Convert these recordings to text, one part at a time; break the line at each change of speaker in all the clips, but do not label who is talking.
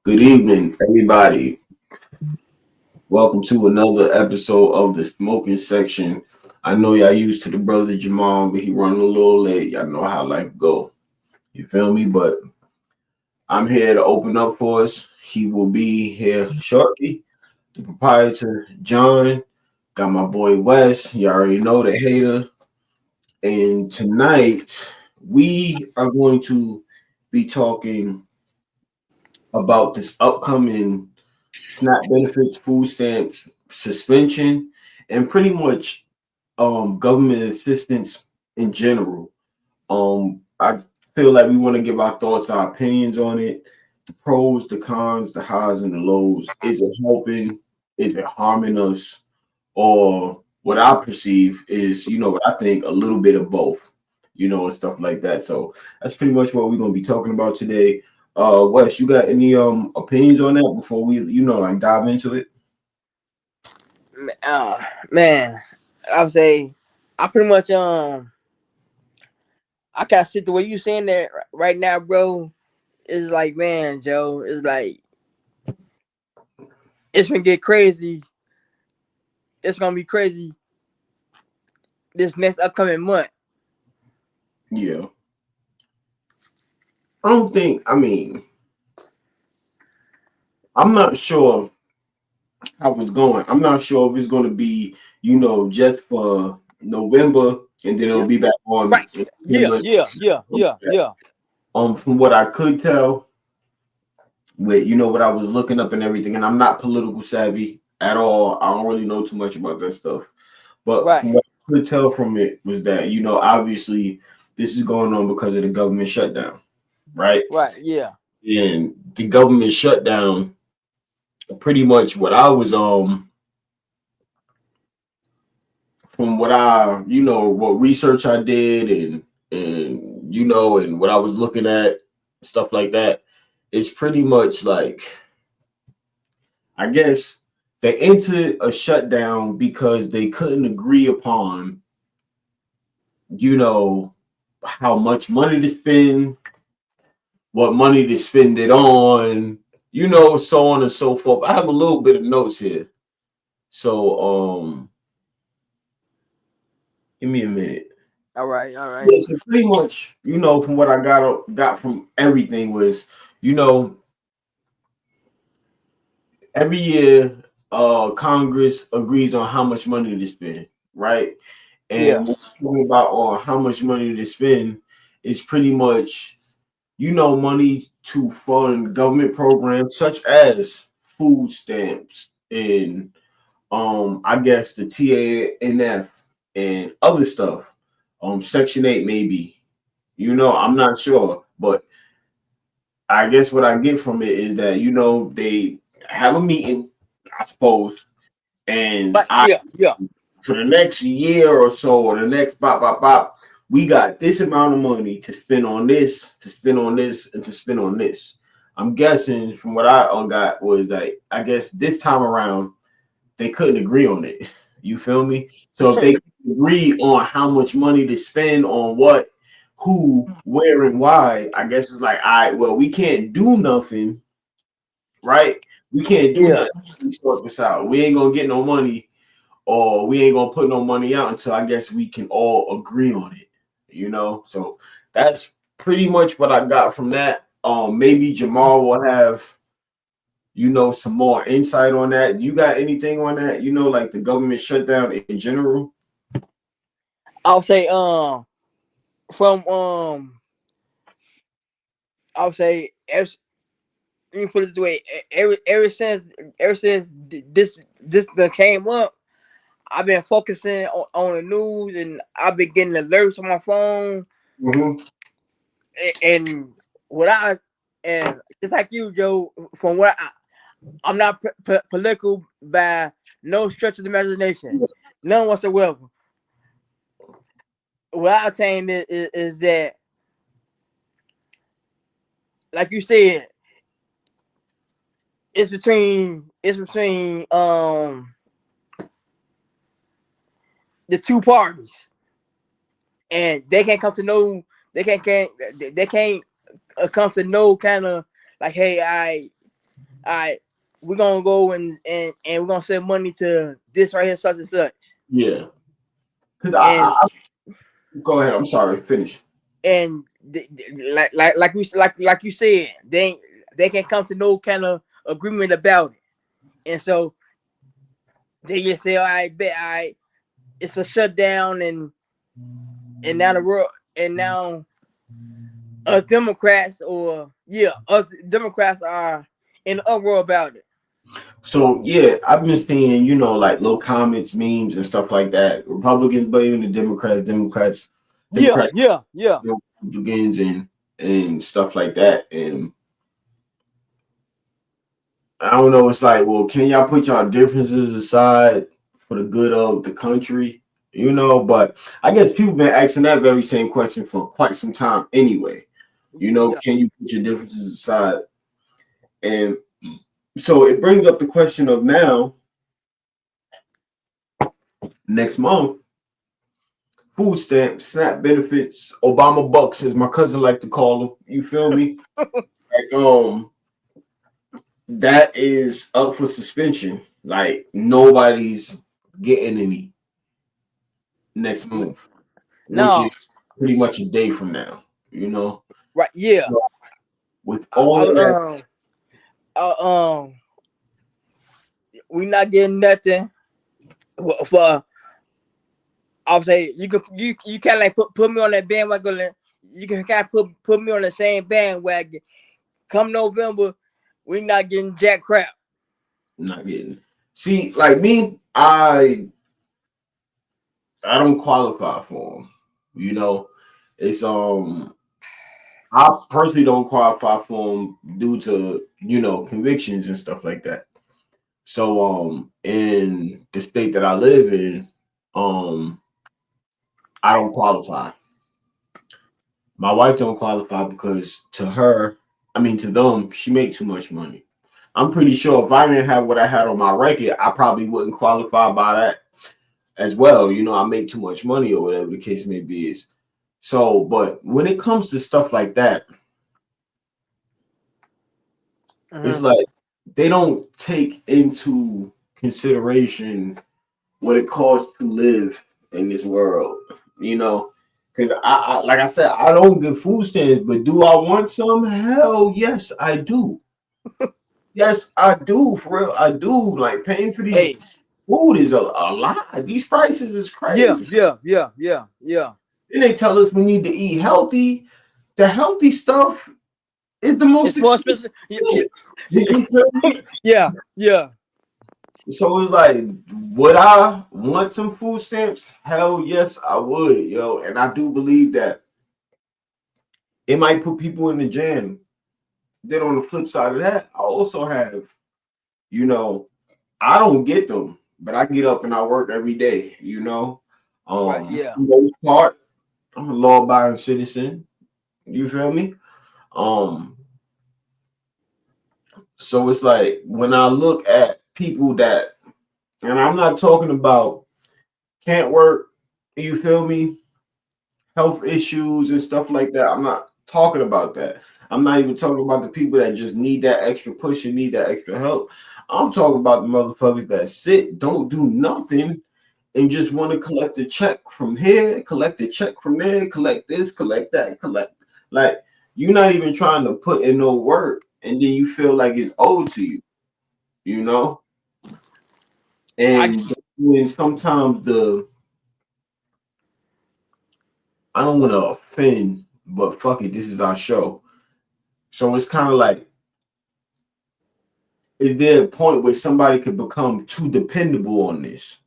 Good evening, everybody. Welcome to another episode of the smoking section. I know y'all used to the brother Jamal, but he running a little late. Y'all know how life go. You feel me? But I'm here to open up for us. He will be here shortly. The proprietor John, got my boy Wes. You already know the hater. And tonight we are going to be talking about this upcoming SNAP benefits, food stamps suspension, and pretty much government assistance in general. I feel like we want to give our thoughts, our opinions on it, the pros, the cons, the highs and the lows. Is it helping? Is it harming us? Or what I perceive is, what I think, a little bit of both, and stuff like that. So that's pretty much what we're gonna be talking about today. Wes, you got any opinions on that before we, like dive into it?
Man, I would say I pretty much I kind of sit the way you saying that right now, bro. It's like, man, Joe, it's like it's gonna get crazy. It's gonna be crazy this next upcoming month.
Yeah. I don't think, I'm not sure how it's going. I'm not sure if it's going to be, just for November and then it'll
Yeah.
be back on
Right.
in
Yeah.
December.
Yeah. Yeah. Yeah. Yeah.
From what I could tell, with what I was looking up and everything, and I'm not political savvy at all. I don't really know too much about that stuff. But
Right.
from what I could tell from it was that, obviously this is going on because of the government shutdown, right?
Right. Yeah.
And the government shutdown, pretty much what I was from what I, what research I did and what I was looking at, stuff like that, it's pretty much like, I guess they entered a shutdown because they couldn't agree upon, you know, how much money to spend, what money to spend it on, so on and so forth. I have a little bit of notes here. So give me a minute.
All right. All right.
Yeah, so pretty much, from what I got from everything was, you know, every year Congress agrees on how much money to spend, right?
Yeah.
And what we're talking about on how much money to spend is pretty much, money to fund government programs such as food stamps and I guess the TANF and other stuff. Section 8 maybe. I'm not sure, but I guess what I get from it is that, they have a meeting, I suppose, and
But yeah. Yeah.
for the next year or so, or the next pop, we got this amount of money to spend on this, to spend on this, and to spend on this. I'm guessing from what I got was that I guess this time around they couldn't agree on it. You feel me? So if they agree on how much money to spend on what, who, where, and why, I guess it's like, all right, well, we can't do nothing, right? We can't do
Yeah.
nothing to sort this out. We ain't gonna get no money or we ain't gonna put no money out until I guess we can all agree on it. So that's pretty much what I got from that. Maybe Jamal will have some more insight on that. You got anything on that? Like the government shutdown in general.
I'll say from I'll say let me put it this way. Ever since this came up, I've been focusing on the news and I've been getting alerts on my phone
Mm-hmm.
and what I and just like you, Joe. From what I'm not political by no stretch of the imagination, none whatsoever. What I attain is that, like you said, it's between the two parties, and they can't come to no they can't come to no kind of like, hey, all right, we're gonna go and we're gonna send money to this right here, such and such.
Yeah. Cause
And
go ahead. I'm sorry. Finish.
and like you said, they can come to no kind of agreement about it. And so they just say, all right, bet, all right, it's a shutdown, and now the world, and now Democrats, or yeah, us Democrats are in the uproar about it.
So yeah, I've been seeing, like little comments, memes, and stuff like that. Republicans blaming the Democrats,
Yeah,
Democrats
yeah, yeah.
Republicans, and stuff like that. And I don't know. It's like, well, can y'all put y'all differences aside for the good of the country? But I guess people been asking that very same question for quite some time anyway.
Yeah.
Can you put your differences aside? And so it brings up the question of now, next month, food stamps, SNAP benefits, Obama bucks, as my cousin like to call them. You feel me? Like, that is up for suspension. Like, nobody's getting any next month, which is
No,
pretty much a day from now. You know,
right? Yeah.
So with
I,
all of that,
I, we not getting nothing for. I'll say you kind of like put me on that bandwagon. You can kind of put me on the same bandwagon. Come November, we not getting jack crap.
not getting. See, like me, I don't qualify for them. It's I personally don't qualify for them due to convictions and stuff like that. So in the state that I live in, um, I don't qualify. My wife don't qualify because to them, she make too much money. I'm pretty sure if I didn't have what I had on my record, I probably wouldn't qualify by that as well. I make too much money or whatever the case may be is. So, but when it comes to stuff like that, it's
Mm-hmm.
like they don't take into consideration what it costs to live in this world, Because like I said, I don't get food stamps, but do I want some? Hell yes, I do. Yes, I do. For real, I do. Like paying for these
Hey,
food is a lot. These prices is
yeah,
crazy.
yeah, yeah, yeah, yeah.
Then they tell us we need to eat healthy. The healthy stuff is the most
It's more
expensive
expensive.
thing. You feel me?
Yeah, yeah.
So it's like, would I want some food stamps? Hell yes, I would, yo. And I do believe that it might put people in the jam. Then on the flip side of that, I also have, you know, I don't get them, but I get up and I work every day.
Right, yeah.
For the most part, I'm a law-abiding citizen. You feel me? Um, so it's like when I look at people that, and I'm not talking about can't work, you feel me? Health issues and stuff like that. I'm not talking about that. I'm not even talking about the people that just need that extra push and need that extra help. I'm talking about the motherfuckers that sit, don't do nothing, and just want to collect a check from here, collect a check from there, collect this, collect that, collect. Like, you're not even trying to put in no work, and then you feel like it's owed to you, you know?
I
And when sometimes I don't want to offend, but fuck it, this is our show. So it's kind of like, is there a point where somebody could become too dependable on this?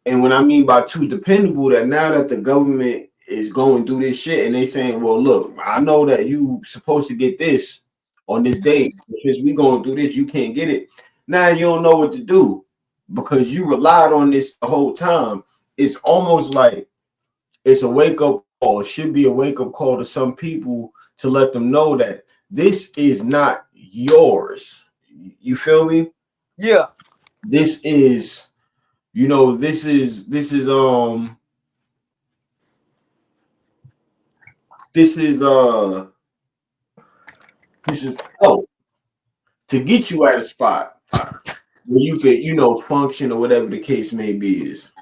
And when I mean by too dependable, that now that the government is going through this shit and they saying, well, look, I know that you supposed to get this on this date. Since we going through this, you can't get it. Now you don't know what to do because you relied on this the whole time. It's almost like it's a wake up call. It should be a wake up call to some people to let them know that this is not yours. You feel me?
yeah.
This is, this is this is help to get you at a spot where you could, function or whatever the case may be is.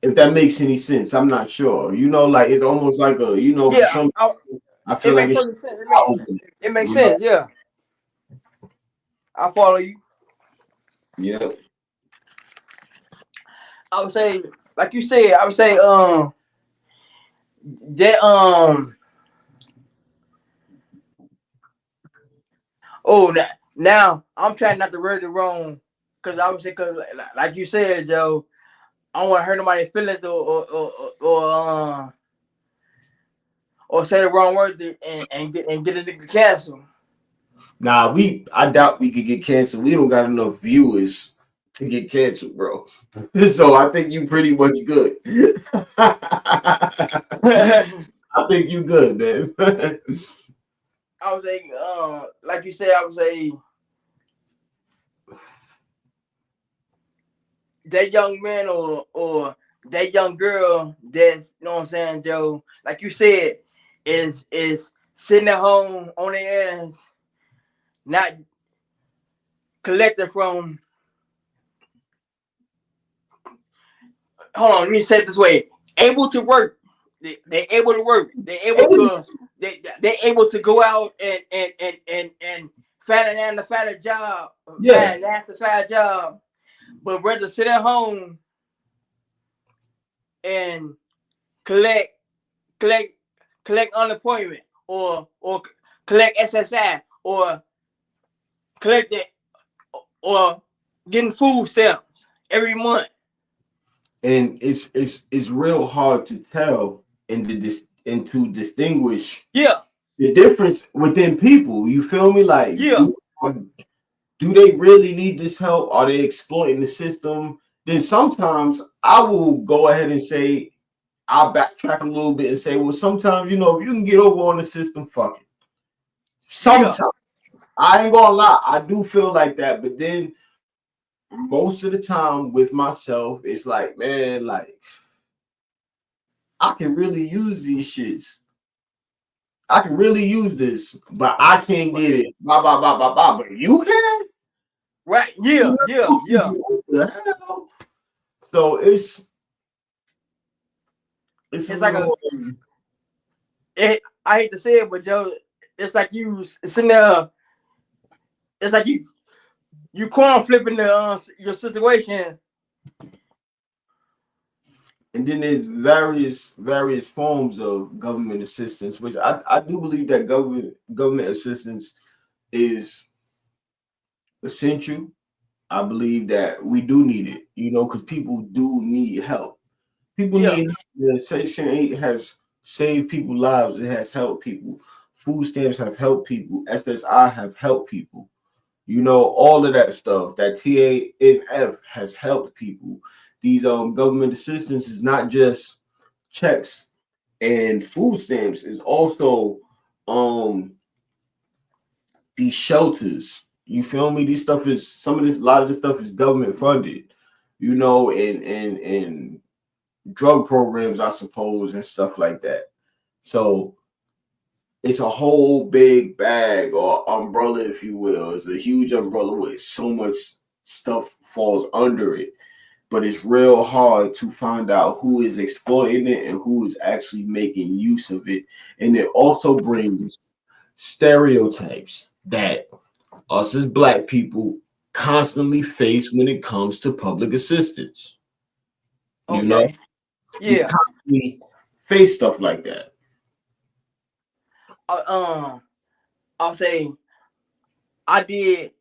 If that makes any sense, I'm not sure. Like it's almost like for
Yeah,
some, I feel
it
like
makes
it's
perfect sense.
eye opening,
It makes sense. Yeah, I follow you.
Yeah.
I would say, like you said, I would say, that oh, now I'm trying not to word it wrong, because I would say, cause like you said, Joe, I don't want to hurt nobody's feelings or say the wrong word and get a nigga canceled.
Nah, I doubt we could get canceled. We don't got enough viewers to get canceled, bro. So I think you pretty much good.
I
I think you good, man.
would say, like you said, I would say that young man or that young girl that's, you know what I'm saying, Joe, like you said, is sitting at home on their ass, not collecting from. Hold on, let me say it this way: able to work. They able to work. They able to. They able to go out and find a job,
Yeah.
find a job, but rather sit at home and collect collect collect unemployment or collect SSI or collect it or getting food stamps every month.
And it's real hard to tell and to distinguish
Yeah,
the difference within people. You feel me? Like,
yeah,
do they really need this help? Are they exploiting the system? Then sometimes I will go ahead and say I'll backtrack a little bit and say, well, sometimes if you can get over on the system, fuck it.
yeah.
Sometimes I ain't gonna lie, I do feel like that, but then most of the time with myself, it's like, man, like I can really use these shits. I can really use this, but I can't get it. Blah blah blah blah blah. But you can.
Right. Yeah, yeah, yeah.
What the hell? So it's a
It's like a.
little
I hate to say it, but Joe, it's like you sitting there. It's like you corn flipping your situation.
and then there's various forms of government assistance, which I do believe that government assistance is essential. I believe that we do need it, because people do need help. People
Yeah.
need Section 8 has saved people's lives. It has helped people. Food stamps have helped people. SSI have helped people. All of that stuff. That TANF has helped people. These government assistance is not just checks and food stamps. It's also um these shelters. You feel me? These stuff is some of this. A lot of this stuff is government funded. And drug programs, I suppose, and stuff like that. So it's a whole big bag or umbrella, if you will. It's a huge umbrella with so much stuff falls under it. But it's real hard to find out who is exploiting it and who is actually making use of it. And it also brings stereotypes that us as Black people constantly face when it comes to public assistance. You know,
Okay.
we
Yeah.
constantly face stuff like that.
Uh, um. I'll say I did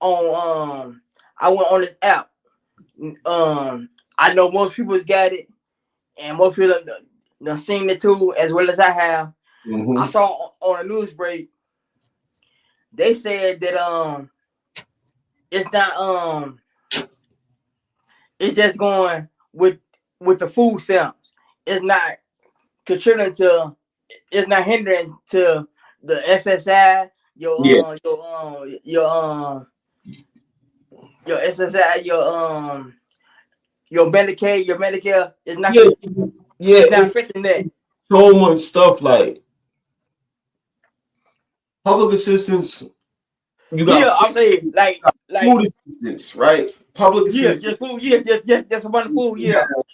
on I went on this app. I know most people's got it, and most people done seen it too, as well as I have. I
Mm-hmm.
saw on a news break they said that it's not it's just going with the food stamps. It's not contributing to. It's not hindering to the SSI,
Yeah,
your SSI, your Medicaid, your Medicare. It's not
yeah, yeah.
it's not
It's
affecting that.
so much stuff like public assistance. You got
Yeah, I'm saying like
food assistance, right? Public
yeah,
assistance.
just food. Yeah, just a bunch of food.
You
Yeah,
have,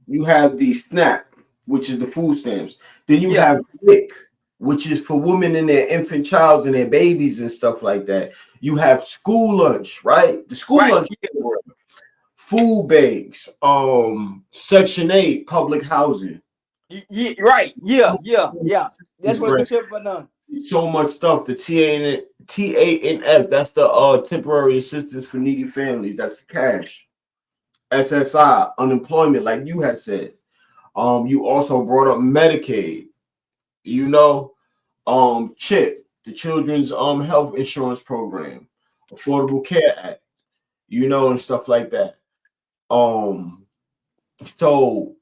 you have the SNAP, which is the food stamps. Then you
yeah,
have WIC, which is for women and their infant childs and their babies and stuff like that. You have school lunch, right? The school
right.
lunch program, food banks, Section 8, public housing.
Yeah, right. Yeah, yeah, yeah. That's what the
Grant.
tip done.
So much stuff. The TANF, that's the temporary assistance for needy families. That's cash. SSI, unemployment, like you had said. You also brought up Medicaid, you know, CHIP, the Children's Health Insurance Program, Affordable Care Act, and stuff like that. So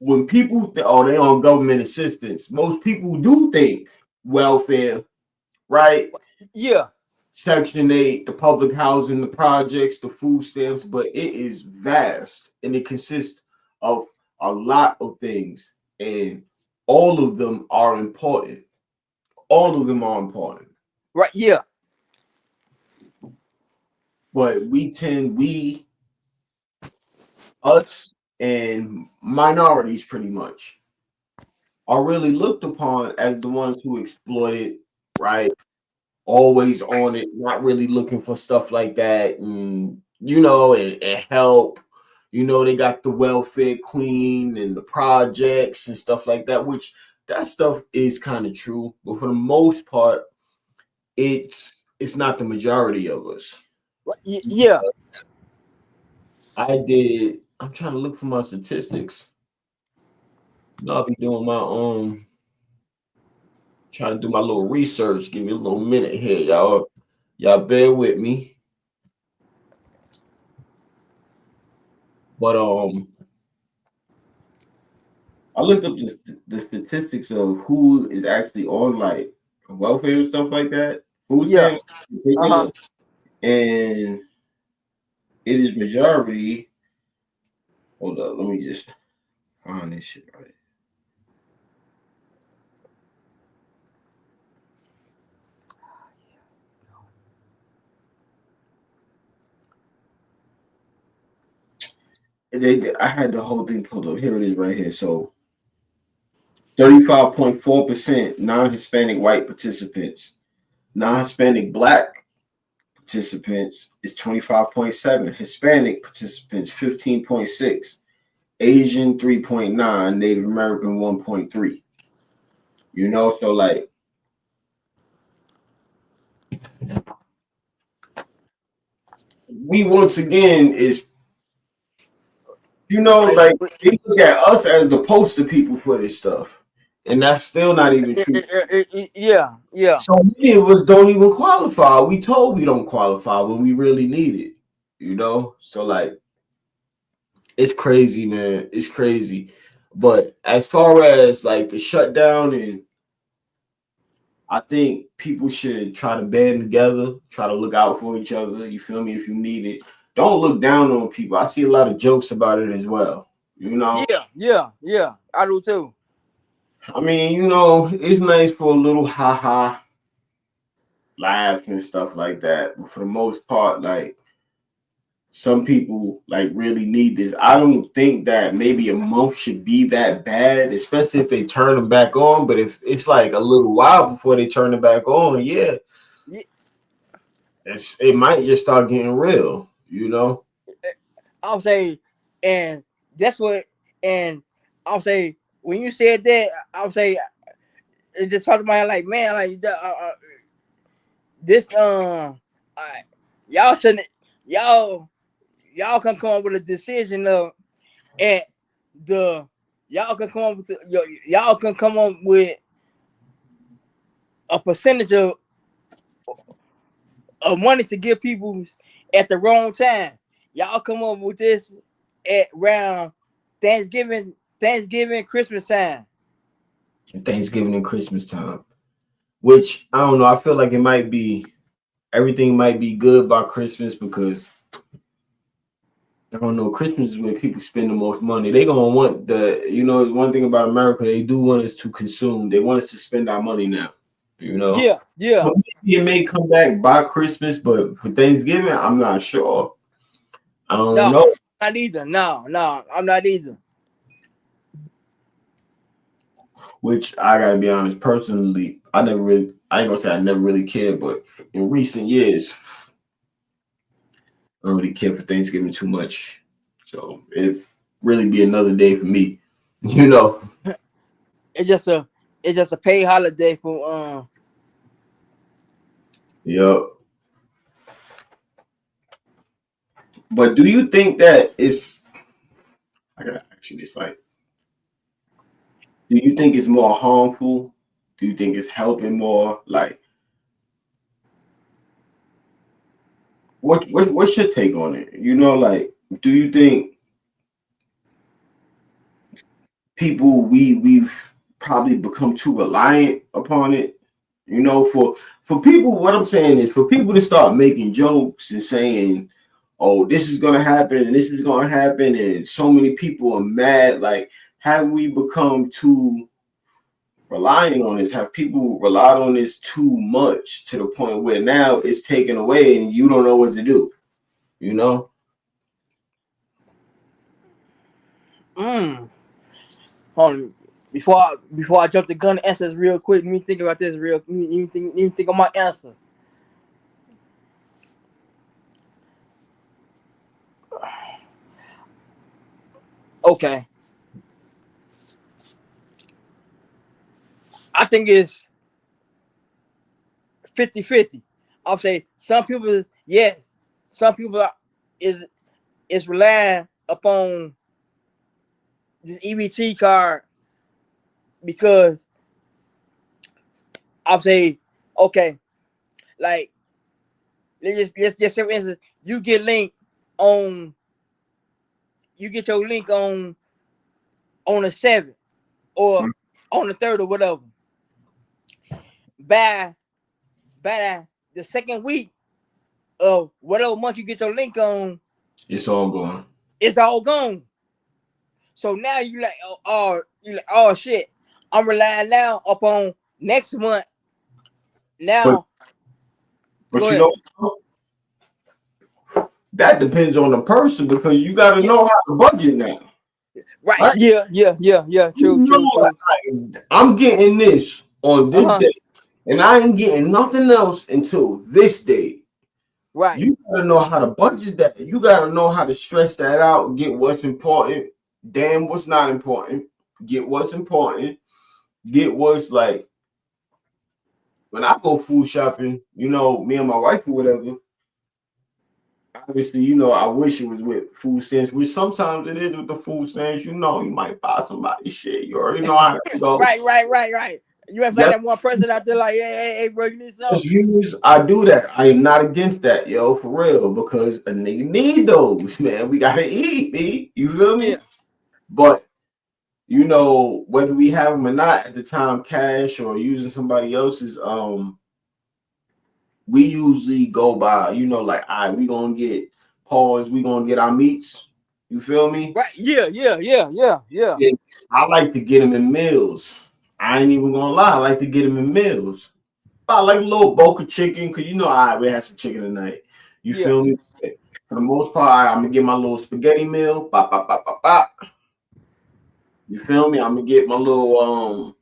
when people they on government assistance, most people do think welfare, right?
Yeah,
Section 8, the public housing, the projects, the food stamps, but it is vast and it consists of a lot of things, and all of them are important. All of them are important.
right. Yeah,
But us, and minorities pretty much are really looked upon as the ones who exploit it, right? Always on it, not really looking for stuff like that, and help. They got the welfare queen and the projects and stuff like that, which that stuff is kind of true, but for the most part, it's not the majority of us.
yeah.
I'm trying to look for my statistics. I'll be doing my trying to do my little research. Give me a little minute here, y'all. Y'all bear with me. But I looked up the statistics of who is actually on like welfare and stuff like that, food
Yeah.
stamps in particular,
Uh-huh.
and it is majority. Hold up, let me just find this shit right. I had the whole thing pulled up. Here it is right here. So 35.4% non-Hispanic white participants, non-Hispanic black participants is 25.7, Hispanic participants 15.6, Asian 3.9, Native American 1.3. So like we once again is
Like,
like they look at us as the poster people for this stuff. And that's still not even true.
yeah, yeah,
So many of us don't even qualify. We told we don't qualify when we really need it. So like it's crazy, man. It's crazy. But as far as like the shutdown, and I think people should try to band together, try to look out for each other. You feel me? If you need it, don't look down on people. I see a lot of jokes about it as well.
yeah, yeah, yeah. I do too.
I mean, it's nice for a little ha ha laugh and stuff like that. But for the most part, like some people like really need this. I don't think that maybe a month should be that bad, especially if they turn them back on. But if it's like a little while before they turn it back on, yeah,
Yeah,
it might just start getting real.
I'll say, and that's what, and I'll say when you said that, I'll say it just talked about like man, like this y'all shouldn't y'all y'all can come up with a decision of and the y'all can come up with y'all can come up with a percentage of money to give people at the wrong time. Y'all come up with this at around Thanksgiving, Christmas time.
Thanksgiving and Christmas time, which I don't know. I feel like it might be everything might be good by Christmas because I don't know. Christmas is where people spend the most money. They gonna want one thing about America. They do want us to consume. They want us to spend our money now. You know,
Yeah, yeah.
so maybe it may come back by Christmas, but for Thanksgiving, I'm not sure. I don't
No,
know.
not either. No, no, I'm not either.
Which I gotta be honest, personally, I ain't gonna say I never really cared, but in recent years, I don't really care for Thanksgiving too much. So it really be another day for me, you know.
It's just a it's just a paid holiday for
Yep. But do you think that it's? I gotta ask you this: like, do you think it's more harmful? Do you think it's helping more? Like, what's your take on it? You know, like, do you think we've probably become too reliant upon it? You know, for people, what I'm saying is for people to start making jokes and saying, "Oh, this is gonna happen and this is gonna happen," and so many people are mad. Like, have we become too relying on this? Have people relied on this too much to the point where now it's taken away and you don't know what to do? You know?
mm. Hold on. Before I jump the gun and answer this real quick, let me think about this real. Let me think of my answer. Okay, I think it's 50-50. I'll say some people yes, some people is is relying upon this EBT card because I'll say okay, like let's say for instance you get linked on you get your link on the 7th or on the 3rd or whatever. By the second week of whatever month you get your link on,
It's all gone.
it's all gone. So now you like oh shit. I'm relying now upon next month.
But
Now
but
go
you
ahead.
know that depends on the person because you got to
Yeah,
know how to budget now,
right.
right?
Yeah, yeah, yeah, yeah.
You
True, true,
know,
true.
I'm getting this on
Uh
this
huh.
day, and I ain't getting nothing else until this day.
Right.
You gotta know how to budget that. You gotta know how to stress that out. Get what's important. Damn, what's not important. Get what's important. Get what's like when I go food shopping. You know, me and my wife or whatever. Obviously, you know, I wish it was with food stamps, which sometimes it is with the food stamps. You know, you might buy somebody shit. You already know how that goes.
Right, right, right, right. You ever find
Just
that one person out there like, hey, bro, you need
as
something?
views, I do that. I am not against that, yo, for real, because a nigga need those, man. We gotta eat, me. You feel
Yeah,
me? But you know, whether we have them or not at the time, cash or using somebody else's, we usually go by, you know, like, all right, we gonna get pause, we gonna get our meats. You feel me?
right. Yeah, yeah, yeah, yeah, yeah,
Yeah, I like to get them in meals. I ain't even gonna lie, I like to get them in meals. I like a little boca chicken, cause you know, all right, we had some chicken tonight. You
yeah.
feel me? For the most part, I'm gonna get my little spaghetti meal. Bop, bop, bop, bop, bop. You feel me? I'm gonna get my little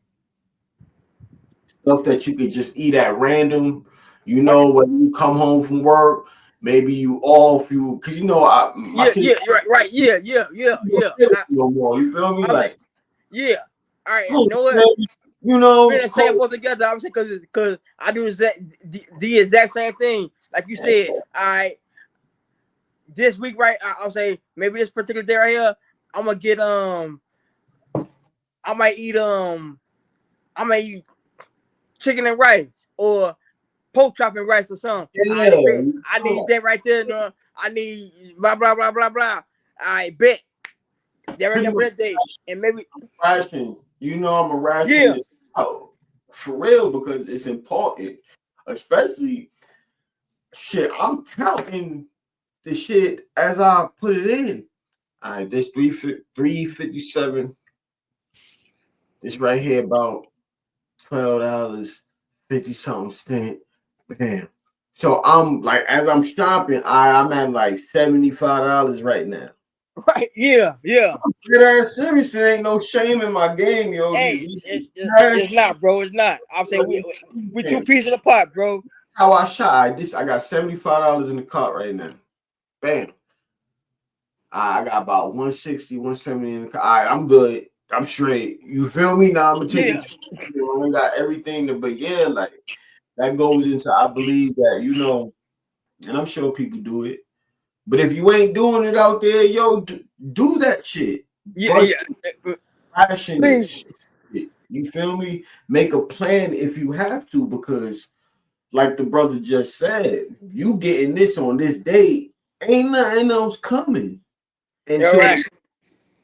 stuff that you could just eat at random. You
Right.
know, when you come home from work, maybe you off you because you know my
Yeah,
kids
yeah, right, right. Yeah, yeah, yeah,
don't
yeah.
feel it no more. You feel me?
I'm saying,
Like,
yeah. All right.
oh,
You know what?
man, you
We
know,
didn't say both together. I'm saying because I do the exact same thing. Like you said, all right, this week, right? I'll say maybe this particular day right here, I'm gonna get I might eat I might eat chicken and rice or pork chop and rice or something. I
yeah,
bet I need that right there. No, I need blah blah blah blah blah. I bet that right
pretty
there for
much
that day, and maybe
ration. You know, I'm a ration
yeah,
this out for real because it's important, especially shit. I'm counting the shit as I put it in. All right, this 357. This right here about $12. 50 something cent. Bam. So I'm like, as I'm shopping, I'm at like $75 right now.
Right? Yeah, yeah.
That ass serious. There ain't no shame in my game, yo.
Hey,
These
it's
cash,
not, bro. It's not. I'm saying we two pieces apart, bro.
how I shot. I got $75 in the cart right now. Bam. I got about 160, 170 in the cart. All right, I'm good. I'm straight. You feel me? Now I'm gonna take
Yeah,
it. I got everything to, but yeah, like that goes into I believe that, and I'm sure people do it. But if you ain't doing it out there, yo, do that shit.
yeah,
But
yeah.
passionate
Please.
shit. You feel me? Make a plan if you have to, because like the brother just said, you getting this on this date, ain't nothing else coming
All
until
right.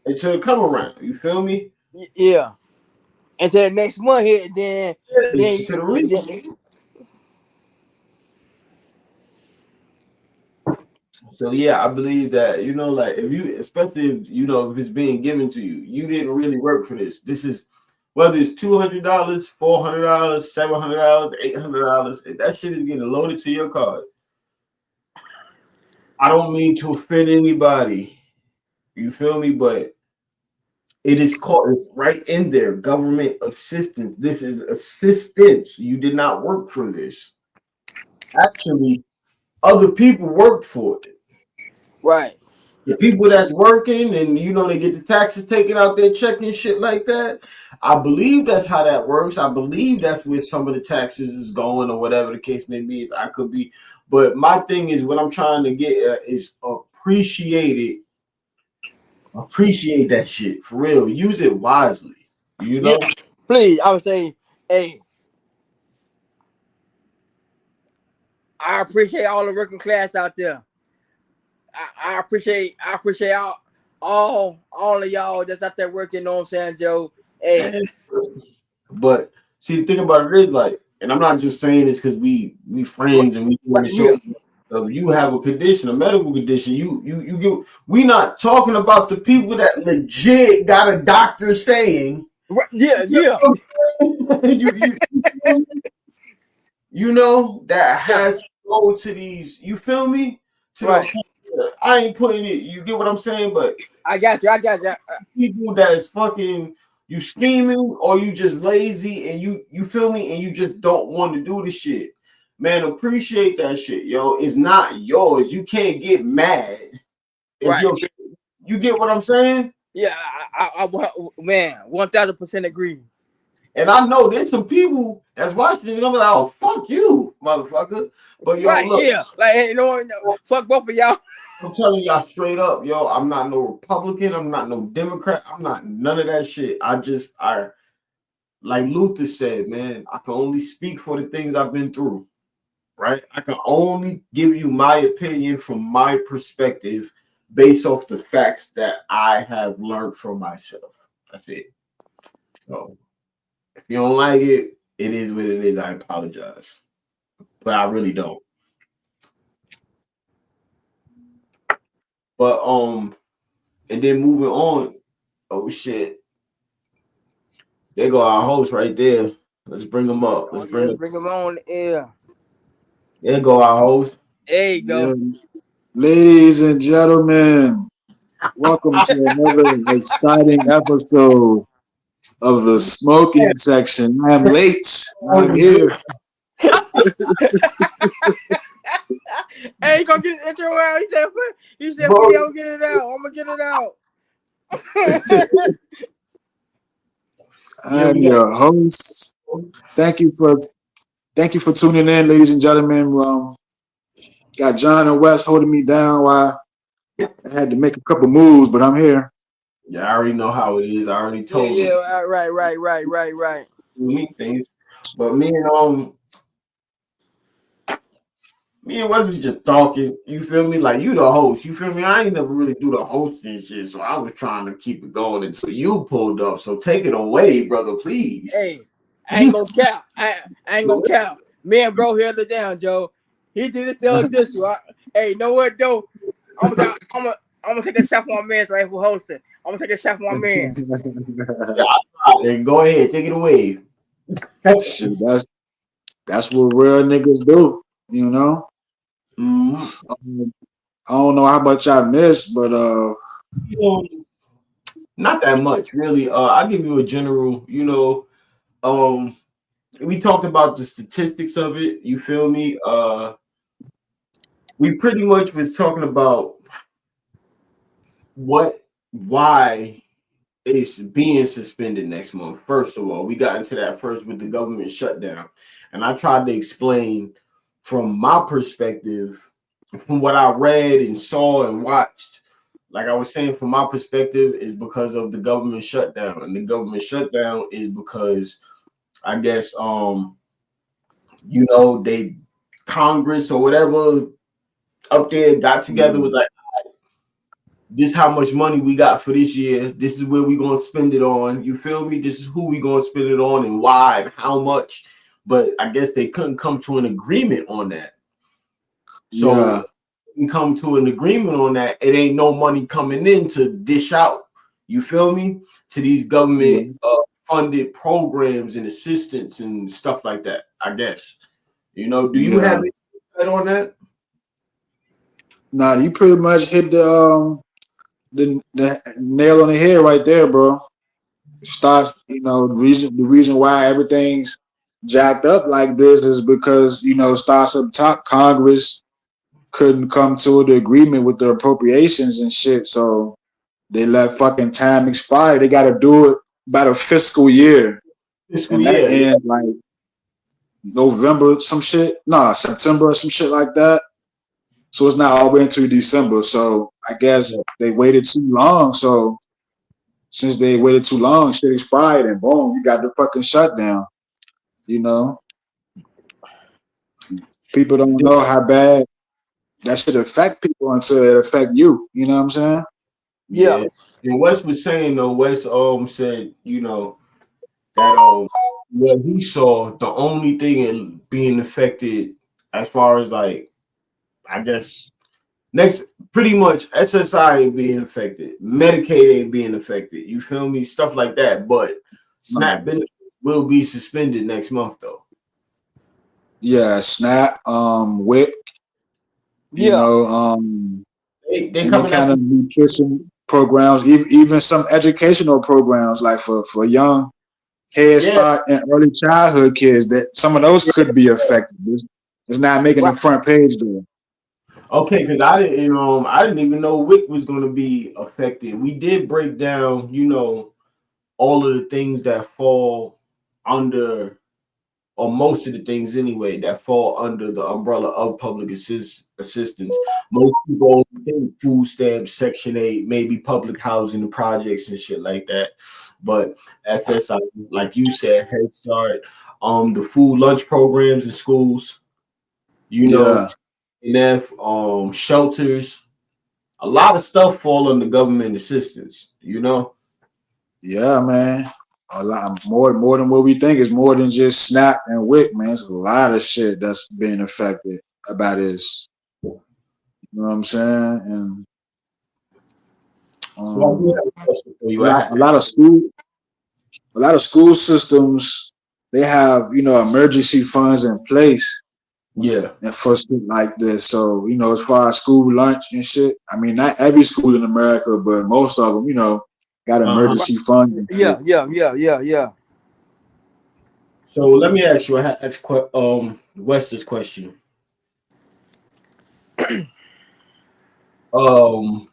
until it come around. You feel me?
Yeah. Until the next month hit, then
To the
then
reason. So yeah, I believe that, like if you, especially if if it's being given to you, you didn't really work for this. This is whether it's $200, $400, $700, $800. If that shit is getting loaded to your card, I don't mean to offend anybody. You feel me? But it is called. It's right in there. Government assistance. This is assistance. You did not work for this. Actually, other people worked for it.
right.
The people that's working and they get the taxes taken out their check and shit like that. I believe that's how that works. I believe that's where some of the taxes is going or whatever the case may be. I could be, but my thing is what I'm trying to get at is appreciate that shit for real. Use it wisely. You
Yeah.
know.
Please, I would say, hey, I appreciate all the working class out there. I appreciate all of y'all that's out there working. You know what I'm saying, Joe? Hey,
But see, the thing about it is like, and I'm not just saying this because we friends and we doing
right,
the
yeah,
show. You have a condition, a medical condition. You get. We not talking about the people that legit got a doctor saying.
right, yeah, yeah,
you that
yeah.
has to go to these. You feel me? To the
Right.
point. I ain't putting it. You get what I'm saying? But
I got you. I got you.
people that is fucking you scheming or you just lazy and you feel me and you just don't want to do the shit. Man, appreciate that shit, yo. It's not yours. You can't get mad if
Right.
you get what I'm saying?
Yeah. Man, 1,000% agree.
And I know there's some people that's watching this and I'm like, oh fuck you, motherfucker. But yo,
Right.
look,
Yeah. Like, hey, fuck both of y'all.
I'm telling y'all straight up, yo, I'm not no Republican, I'm not no Democrat, I'm not none of that shit. I like Luther said, man, I can only speak for the things I've been through, right? I can only give you my opinion from my perspective based off the facts that I have learned from myself. That's it. So if you don't like it, it is what it is. I apologize, but I really don't. But and then moving on. Oh shit, there go our host right there. Let's bring him up.
Oh
Let's
yeah,
bring
let's
him.
bring them on. Yeah.
There go our host.
There you
Yeah.
go.
Ladies and gentlemen, welcome to another exciting episode of the smoking section. I am late. I'm here.
Hey, go get his intro out. He said,
Bro,
Woody, I'm get it out. I'm gonna get it out.
yeah,
I'm
we got.
your host. Thank you for thank you for tuning in, ladies and gentlemen. Got John and Wes holding me down while I had to make a couple moves, but I'm here.
Yeah, I already know how it is. I already
Yeah,
told him
yeah, right.
me things, but me and Wes was just talking. You feel me? Like you the host. You feel me? I ain't never really do the hosting shit, so I was trying to keep it going until you pulled up. So take it away, brother, please.
Hey, I ain't gonna count. I ain't gonna count. Me and bro held it down, Joe. He did it the this one. Hey, know what though? I'm gonna take a shot for my man's right for hosting. I'm gonna take a shot for my man's.
Yeah, and go ahead, take it away.
Shoot, That's what real niggas do, you know.
Mm,
I don't know how much I missed, but
you know, not that much, really. I'll give you a general, we talked about the statistics of it. You feel me? We pretty much was talking about why it's being suspended next month. First of all, we got into that first with the government shutdown, and I tried to explain from my perspective, from what I read and saw and watched. Like I was saying, from my perspective, is because of the government shutdown, and the government shutdown is because I guess they Congress or whatever up there got together, was like, this how much money we got for this year. This is where we gonna spend it on. You feel me? This is who we gonna spend it on and why and how much. But I guess they couldn't come to an agreement on that. So
yeah,
we can come to an agreement on that. It ain't no money coming in to dish out. You feel me? To these
yeah,
government funded programs and assistance and stuff like that. I guess. Do you have
yeah.
any insight on that?
Nah, you pretty much hit the nail on the head right there, bro. Start, the reason why everything's jacked up like this is because starts up top. Congress couldn't come to an agreement with the appropriations and shit, so they let fucking time expire. They got to do it by the fiscal year,
Fiscal
and that
year, yeah.
ends like November, some shit. Nah, September or some shit like that. So it's not all the way into December. So I guess they waited too long. So since they waited too long, shit expired, and boom, you got the fucking shutdown. You know, people don't know how bad that should affect people until it affect you. You know what I'm saying?
Yeah.
Yeah. And Wes was saying though, Wes said, that what he saw, the only thing being affected as far as like, I guess next pretty much SSI ain't being affected, Medicaid ain't being affected. You feel me? Stuff like that. But SNAP benefits will be suspended next month though.
Yeah, SNAP, WIC,
Yeah.
They
any
coming
kind
after
of nutrition programs, even some educational programs like for young Head
yeah.
Start and early childhood kids. That some of those could be affected. It's not making the
Right.
front page though.
Okay, because I didn't even know WIC was gonna be affected. We did break down, all of the things that fall under, or most of the things anyway, that fall under the umbrella of public assistance. Most people only think food stamps, Section 8, maybe public housing and projects and shit like that. But FSI, like you said, Head Start, the food lunch programs in schools, you know,
Yeah,
NF, shelters, a lot of stuff fall under government assistance.
yeah, man. A lot more than what we think. Is more than just Snap and WIC, man. It's a lot of shit that's being affected about this. You know what I'm saying? And
So I do
um,
have a question for
a
you.
lot, a lot of school, a lot of school systems, they have emergency funds in place
Yeah.
and for shit like this. So as far as school lunch and shit, I mean, not every school in America, but most of them, got
Uh-huh.
emergency funds in place.
Yeah. Yeah. Yeah. Yeah. Yeah.
So let me ask you, Wes this question. Um,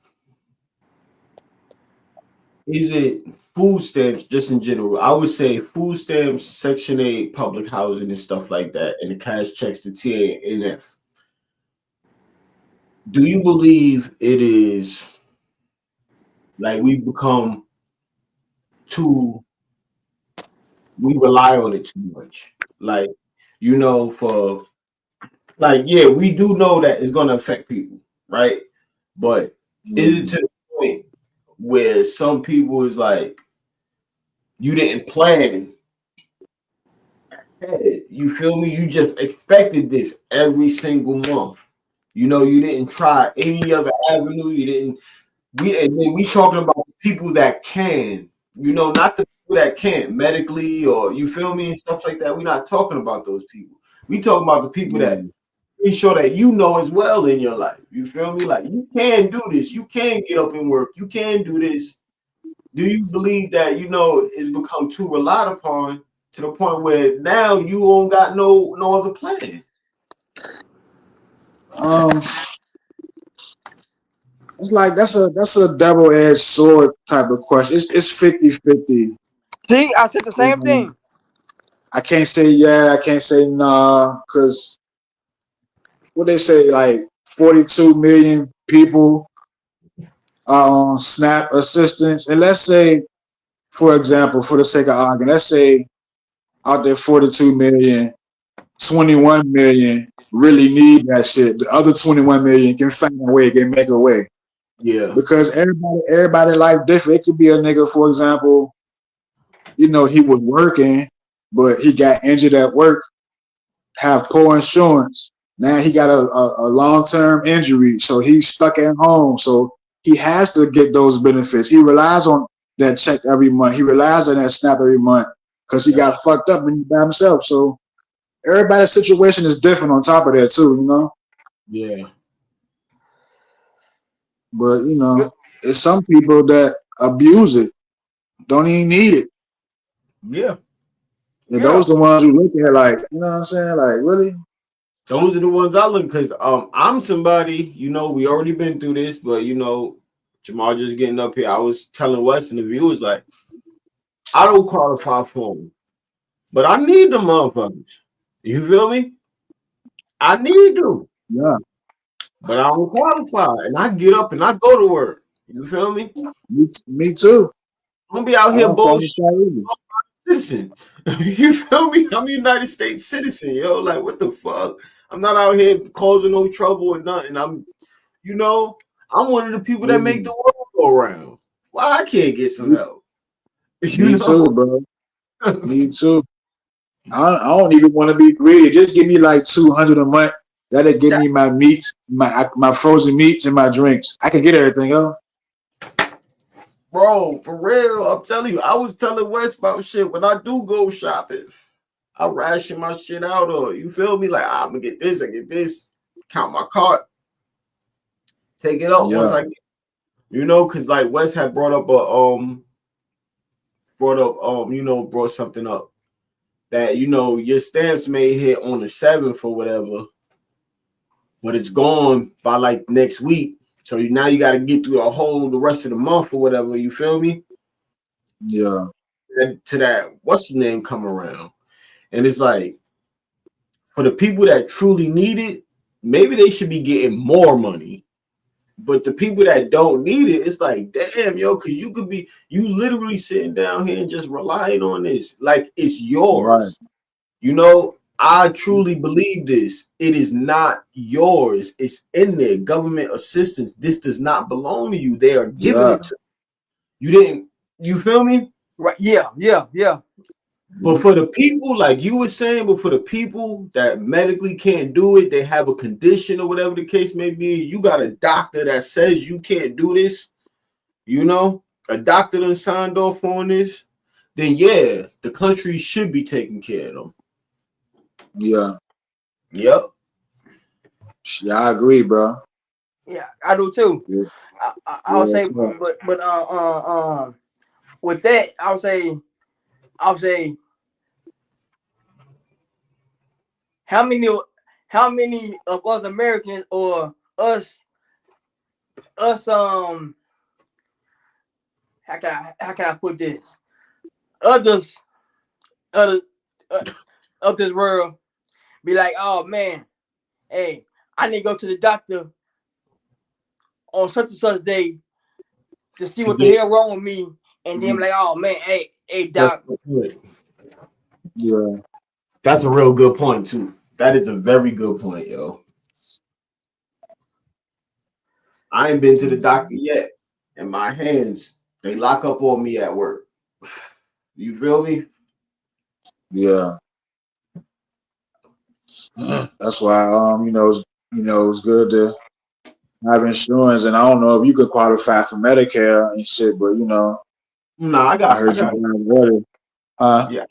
is it food stamps just in general? I would say food stamps, Section 8, public housing and stuff like that, and the cash checks to TANF. Do you believe it is like too we rely on it too much? Like, for like, yeah, we do know that it's gonna affect people, right? But is it
Mm.
to the point where some people is like, you didn't plan ahead, you feel me? You just expected this every single month. You didn't try any other avenue. You didn't. And then we talking about people that can, not the people that can't medically, or you feel me, and stuff like that. We're not talking about those people. We talking about the people
Yeah.
that ensure that you know as well in your life. You feel me? Like you can do this. You can get up and work. You can do this. Do you believe that it's become too relied upon to the point where now you don't got no other plan?
Um, it's like that's a double edged sword type of question. It's 50-50.
See, I said the same thing.
I can't say yeah, I can't say nah, because what they say, like 42 million people are on SNAP assistance. And let's say, for example, for the sake of argument, let's say out there 42 million, 21 million really need that shit. The other 21 million can find a way, can make a way.
Yeah,
Because everybody life different. It could be a nigga, for example, he was working, but he got injured at work, have poor insurance. Now he got a long term injury, so he's stuck at home. So he has to get those benefits. He relies on that check every month. He relies on that SNAP every month because he got fucked up and he by himself. So everybody's situation is different on top of that too.
yeah,
But it's some people that abuse it, don't even need it.
yeah,
And
yeah.
those are the ones you look at like, you know what I'm saying? Like, really?
Those are the ones I look because I'm somebody, we already been through this, but Jamal just getting up here. I was telling Wes and the viewers like I don't qualify for them, but I need them motherfuckers. You feel me? I need them,
Yeah.
but I don't qualify, and I get up and I go to work. You feel me?
Me too.
I'm gonna be out
I
here
don't
bullshit.
qualify either.
Citizen. You feel me? I'm a United States citizen, yo. Like, what the fuck? I'm not out here causing no trouble or nothing. I'm one of the people that make
Yeah.
the world go around. Why I can't get some
Me,
help?
me
You
too,
know?
bro. Me too. I don't even want to be greedy. Just give me like 200 a month. That'll give me my meats, my frozen meats, and my drinks. I can get everything else.
Bro, for real, I'm telling you, I was telling Wes about shit when I do go shopping. I ration my shit out, or you feel me? Like, I'm gonna get this, I get this, count my cart, take it up once
Yeah.
I get, because like Wes had brought something up that your stamps may hit on the 7th or whatever, but it's gone by like next week. So now you got to get through the rest of the month or whatever. You feel me?
Yeah.
And to that, what's the name come around? And it's like for the people that truly need it, maybe they should be getting more money. But the people that don't need it, it's like, damn, yo, because you literally sitting down here and just relying on this. Like it's
Right.
yours. I truly believe this. It is not yours. It's in there. Government assistance. This does not belong to you. They are giving
Yeah.
it to you. Didn't you feel me?
Right? Yeah, yeah, yeah.
But for the people, like you were saying, but for the people that medically can't do it, they have a condition or whatever the case may be, you got a doctor that says you can't do this, a doctor that signed off on this, then yeah, the country should be taking care of them.
Yeah.
Yep.
Yeah, I agree, bro.
Yeah, I do too.
Yeah.
I would
Yeah.
say, but with that, I would say, how many, how many of us Americans or us how can I put this? Others, other uh, of this world be like, oh man, hey, I need to go to the doctor on such and such day to see
To
what the
get
hell wrong with me, and then be like, oh man, hey,
that's
doc.
good.
Yeah.
That's a real good point too. That is a very good point, yo. I ain't been to the doctor yet, and my hands they lock up on me at work. You feel me?
Yeah. That's why it's good to have insurance, and I don't know if you could qualify for Medicare and shit, but
Nah,
I
I
heard you
got,
got water. Huh?
yeah,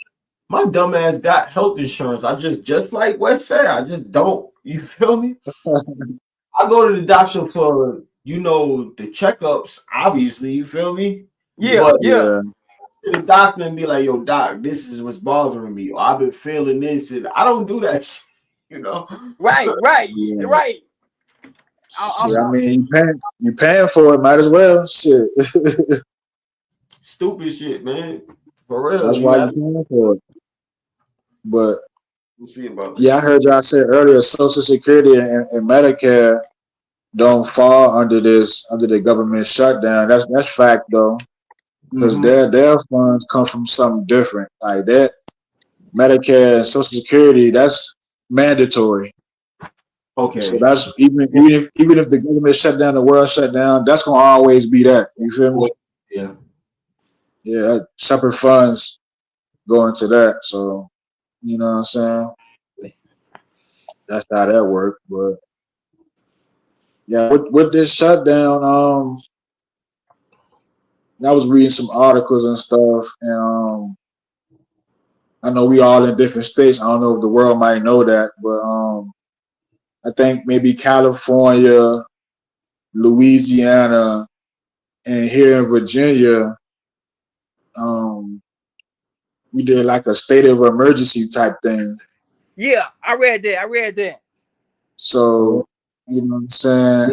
My dumb ass got health insurance. I just like West said, I just don't. You feel me? I go to the doctor for the checkups. Obviously, you feel me?
Yeah,
But
yeah.
Yeah,
to the doctor and be like, "Yo, doc, this is what's bothering me. Or I've been feeling this," and I don't do that shit. You know,
Right, right,
yeah.
right. I,
Shit, I
I,
mean, you paying for it, might as well. Shit,
stupid shit, man. For real,
that's
you
why you
have
paying for it. But
to see about
yeah,
that.
I heard y'all say earlier, Social Security and Medicare don't fall under the government shutdown. That's fact though, because
Mm-hmm.
their funds come from something different. Like that, Medicare and Social Security, that's mandatory. So
Okay.
that's even if the government shut down, the world shut down, that's gonna always be that. You feel me?
Yeah.
Yeah, separate funds go into that. So you know what I'm saying? That's how that worked. But yeah, with this shutdown, I was reading some articles and stuff, and I know we all in different states. I don't know if the world might know that, but I think maybe California, Louisiana, and here in Virginia, um, we did like a state of emergency type thing.
yeah, I read that. I read that.
So you know what I'm saying?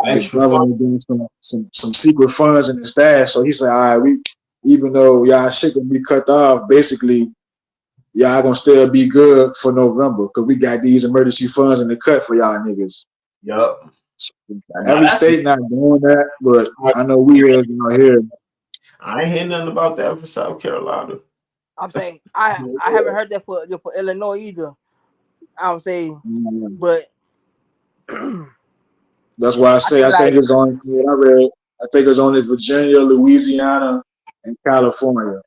The
Extra fun.
governor doing some secret funds in the stash. So he said, all right, we even though y'all shit gonna be cut off, basically y'all gonna still be good for November because we got these emergency funds in the cut for y'all niggas.
Yup.
So
Now
every
that's
state not doing that, but I know we is out here.
I ain't hear nothing about that for South Carolina.
I'm saying I haven't heard that for Illinois either. I would say, but I
That's why I say
think
I think
like
it's on what I read. I think it's only Virginia, Louisiana, and California.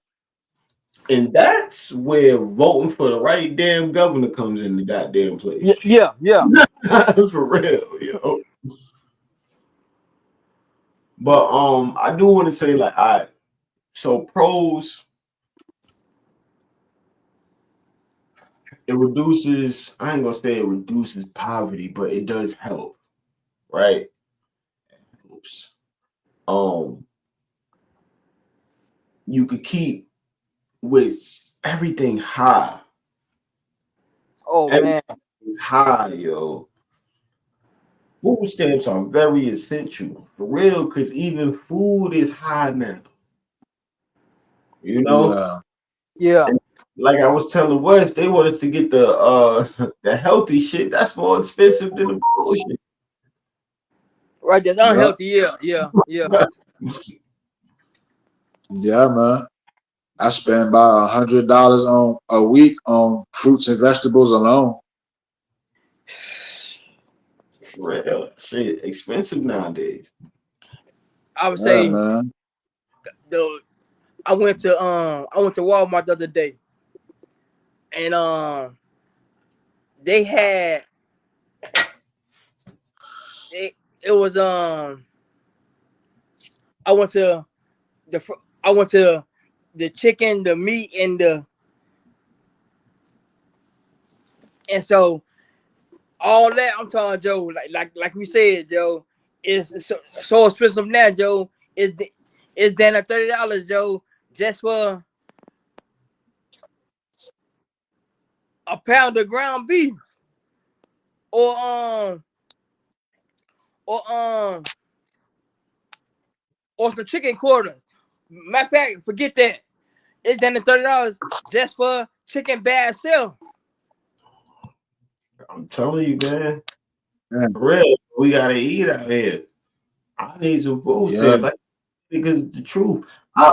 And that's where voting for the right damn governor comes in the goddamn
yeah,
place.
yeah, yeah.
For real, yo. But I do want to say like, all right. So pros, it reduces. I ain't gonna say it reduces poverty, but it does help, right? Oops. Um, you could keep with everything high.
Oh
Everything
man.
is high, yo. Food stamps are very essential for real, because even food is high now. You know,
Yeah,
Yeah.
and like I was telling West, they want us to get the the healthy shit. That's more expensive than the bullshit.
Right. That's
yeah,
unhealthy. Yeah, yeah, yeah.
yeah, man. I spend about $100 on a week on fruits and vegetables alone.
For real, shit expensive nowadays.
I would
Yeah,
say
man.
the I went to Walmart the other day, and they had it was I went to I went to the chicken, the meat, and so all that I'm telling Joe, like we said, Joe, is so expensive now, Joe. It's down at $30, Joe, just for a pound of ground beef or or um or some chicken quarters. Matter of fact, forget that. It's down to $30 just for chicken by itself.
I'm telling you, man.
Yeah,
For real, we gotta eat out here. I need some food
yeah.
stamps, like because the truth. I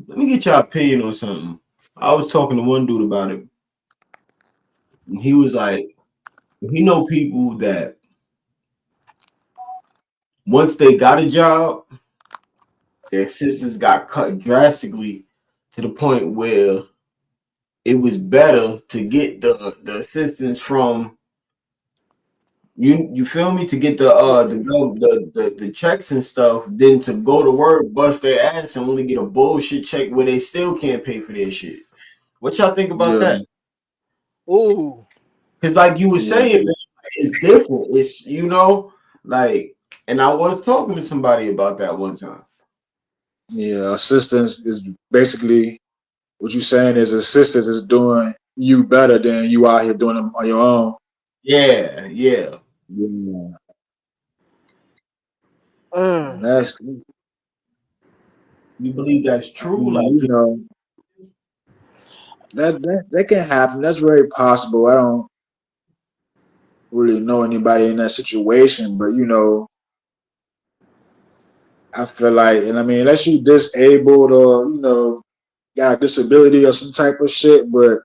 let me get your opinion on something. I was talking to one dude about it. And he was like, he know people that once they got a job, their assistance got cut drastically to the point where it was better to get the assistance from you feel me, to get the checks and stuff than to go to work, bust their ass, and only get a bullshit check where they still can't pay for their shit. What y'all think about
Yeah,
that?
Ooh.
Because like you were
yeah,
saying, man, it's different. It's like, and I was talking to somebody about that one time.
yeah. Assistance is basically what you saying is assistance is doing you better than you out here doing them on your own.
Yeah, yeah.
Yeah, and
Mm.
that's
You believe that's
I
true?
mean,
Like,
that can happen. That's very possible. I don't really know anybody in that situation, but I feel like, and I mean, unless you disabled or got a disability or some type of shit, but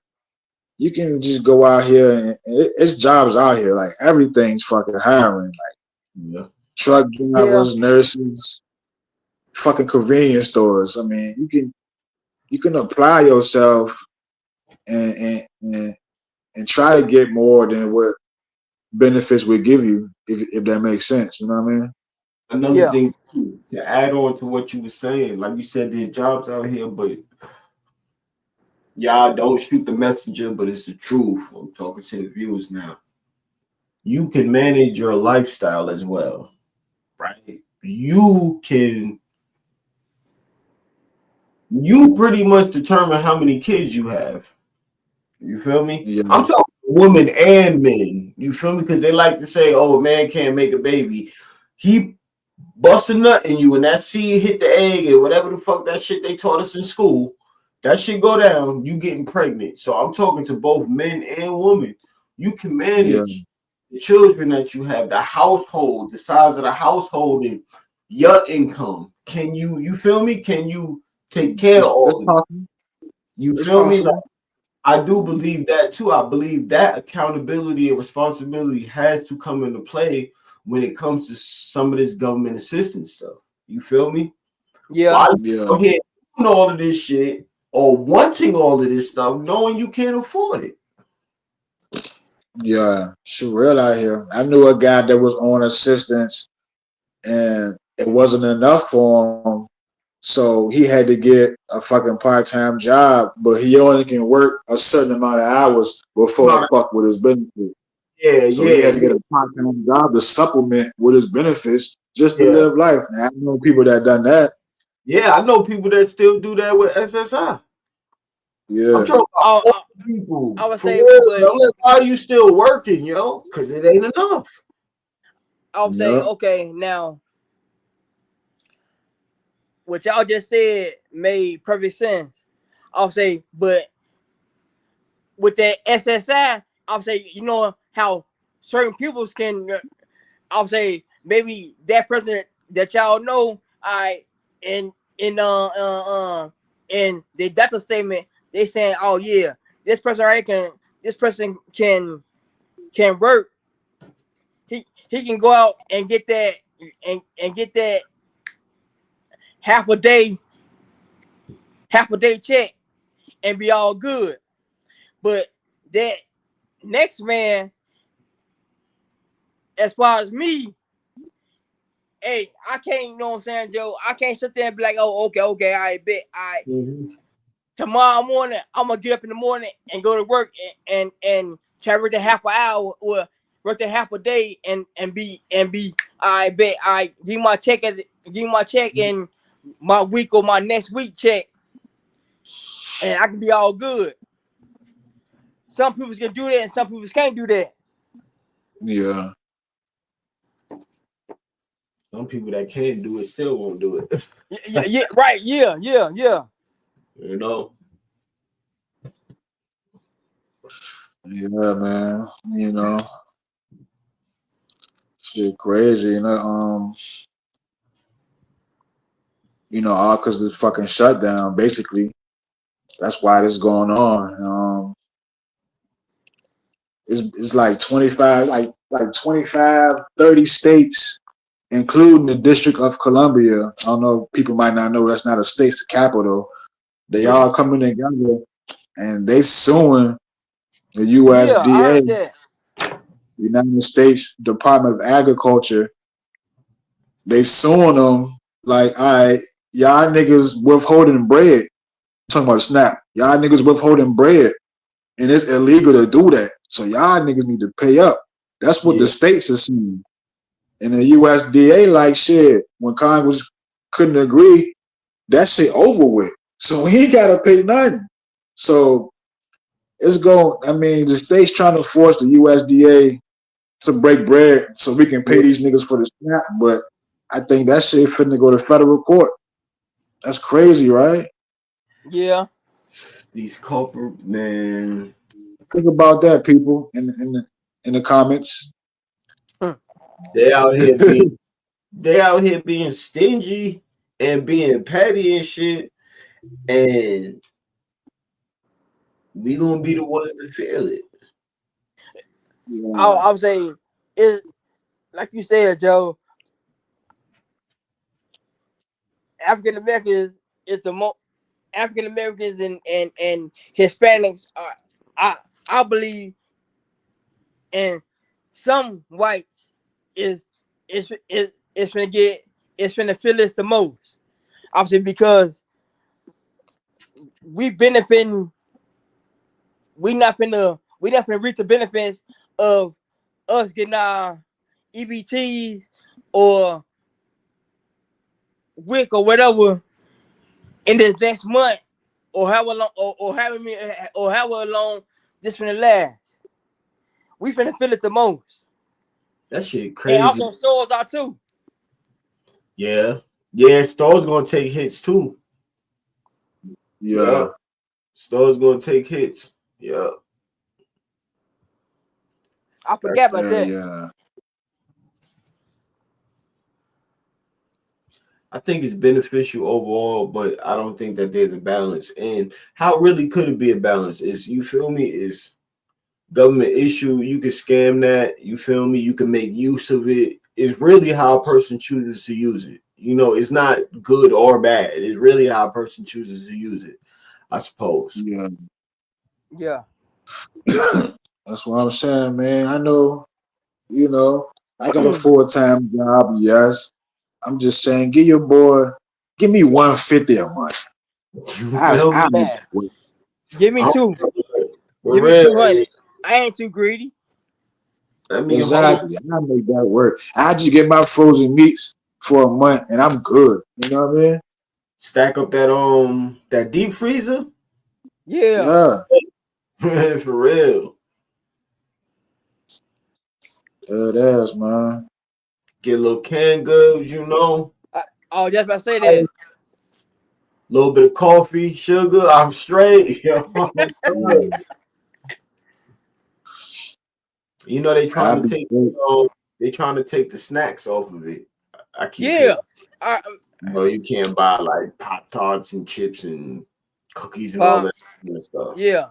you can just go out here and it's jobs out here. Like everything's fucking hiring. Like
yeah.
truck
Yeah.
drivers, nurses, fucking convenience stores. I mean, you can apply yourself and and try to get more than what benefits would give you, if that makes sense. You know what I mean?
Another
Yeah.
thing too, to add on to what you were saying, like you said, there's jobs out here, but y'all don't shoot the messenger, but it's the truth. I'm talking to the viewers now. You can manage your lifestyle as well, right? You pretty much determine how many kids you have. You feel me?
Yeah,
I'm talking women and men. You feel me? Because they like to say, "Oh, a man can't make a baby." He bust a nut in you, and that seed hit the egg, and whatever the fuck that shit they taught us in school, that shit go down. You getting pregnant. So I'm talking to both men and women. You can
yeah.
manage the children that you have, the household, the size of the household, and your income. Can you? You feel me? Can you take care of
It's
all of it?
possible.
You
It's
feel me? Like,
possible.
I do believe that too. I believe that accountability and responsibility has to come into play when it comes to some of this government assistance stuff. You feel me?
Yeah.
Why
Yeah,
you out here doing all of this shit or wanting all of this stuff, knowing you can't afford it?
yeah. She real out here. I knew a guy that was on assistance, and it wasn't enough for him. So he had to get a fucking part-time job, but he only can work a certain amount of hours before it fuck with his benefits.
Yeah,
So he
yeah,
had to get
yeah,
a part-time job to supplement with his benefits just to
yeah.
live life. Now, I know people that done that.
Yeah, I know people that still do that with SSI. I'm
Yeah,
talking about
I,
old
I,
people.
I would
For
say,
real.
but
I'm like, why are you still working, yo? Because it ain't enough.
I would say,
yeah,
okay, now what y'all just said made perfect sense. I'll say, but with that SSI, I'll say, you know how certain pupils can. I'll say maybe that person that y'all know, I in in in the data statement, they saying, oh yeah, this person can work. He can go out and get that and get that half a day half a day check and be all good. But that next man, as far as me, hey, I can't, you know what I'm saying, Joe? I can't sit there and be like, oh, okay, I bet.
Mhm.
Tomorrow morning, I'm gonna get up in the morning and go to work and try to work the half an hour or work the half a day and be. I bet I give my check in my week or my next week check, and I can be all good. Some people can do that, and some people can't do that.
yeah,
Some people that can't do it still won't do it.
Yeah, right, yeah.
you know?
yeah, man. Shit, crazy. All because of this fucking shutdown. Basically, that's why this is going on. It's like 25, like 25, 30 states, including the District of Columbia. I don't know, people might not know that's not a state's capital. They
Yeah.
all coming together and they suing the
Yeah, I
USDA,
heard that.
United States Department of Agriculture. They suing them like, all right, y'all niggas withholding bread. I'm talking about a SNAP. Y'all niggas withholding bread, and it's illegal to do that. So y'all niggas need to pay up. That's what the
Yeah,
states are saying. And the USDA like shit. When Congress couldn't agree, that shit over with. So he ain't gotta pay nothing. So it's going. I mean, the state's trying to force the USDA to break bread so we can pay
yeah.
these niggas for the snap. But I think that shit finna go to federal court. That's crazy, right?
Yeah.
These corporate man,
Think about that, people, in the comments.
Hmm.
they out here being they out here being stingy and being petty and shit, and we gonna be the ones to feel it.
Yeah,
I would say is like you said, Joe. African Americans is the most African Americans and Hispanics are. I I believe, and some whites is is gonna get it's gonna feel this the most. Obviously, because we benefiting, we not gonna reap the benefits of us getting our EBTs or WIC or whatever in this next month or however long or however long this gonna last. We finna feel it the most,
That shit
and
crazy.
also stores are too.
Yeah, yeah. Stores gonna take hits too. Yeah,
yeah,
stores gonna take hits. Yeah,
I
that's
forgot about
that.
that.
Yeah,
I think it's beneficial overall, but I don't think that there's a balance. And how really could it be a balance? Is you feel me? Is government issue? You can scam that. You feel me? You can make use of it. It's really how a person chooses to use it. You know, it's not good or bad. It's really how a person chooses to use it. I suppose.
yeah.
Yeah.
That's what I'm saying, man. I know, you know, I got a full-time job, yes. I'm just saying, give me 150 a month.
You feel
I
me?
make
Man,
that work.
give me
I'm
two.
for
Give me
real.
200. I ain't too greedy.
I mean, hold
Exactly. I make that work. I just get my frozen meats for a month and I'm good. You know what I mean?
stack up that deep freezer.
Yeah.
Yeah.
For real.
It is, man.
Get a little canned goods, you know.
I was just about to say that.
Little bit of coffee, sugar. I'm straight. Yo, I'm good.
Yeah.
You know they
I
trying to
be
take
straight.
they trying to take the snacks off of it. I keep
Yeah.
hearing.
I,
You know, you can't buy like Pop Tarts and chips and cookies and all
uh,
that kind of stuff.
yeah.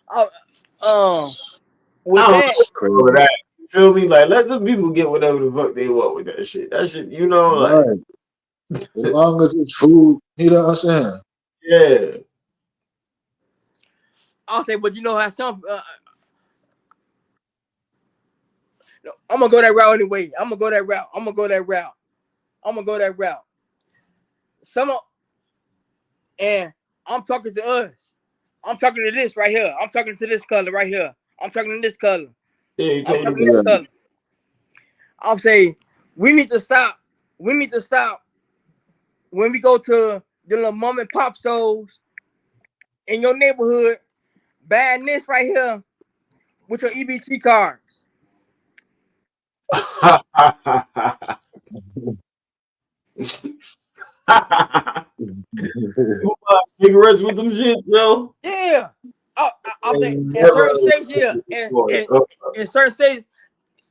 I, um,
I
with
don't
that,
know all of
Crazy.
that. You feel me? Like let the people get whatever the fuck they want with that shit. That shit, you know, like
Right. As long as it's food, you know what I'm saying?
yeah.
I'll say, but you know how some, no, I'm gonna go that route anyway. I'm gonna go that route. I'm gonna go that route. I'm gonna go that route. Some of, and I'm talking to us. I'm talking to this right here. I'm talking to this color right here. I'm talking to this color.
Yeah, you
I'm
told
talking
me
to this
Yeah.
that.
color. I'm saying we need to stop. We need to stop when we go to the little mom and pop stores in your neighborhood buying this right here with your EBT cards.
You buy cigarettes with them shit, yo.
Yeah. I'll say
And
in
never
certain states, yeah. And
boy,
in certain states,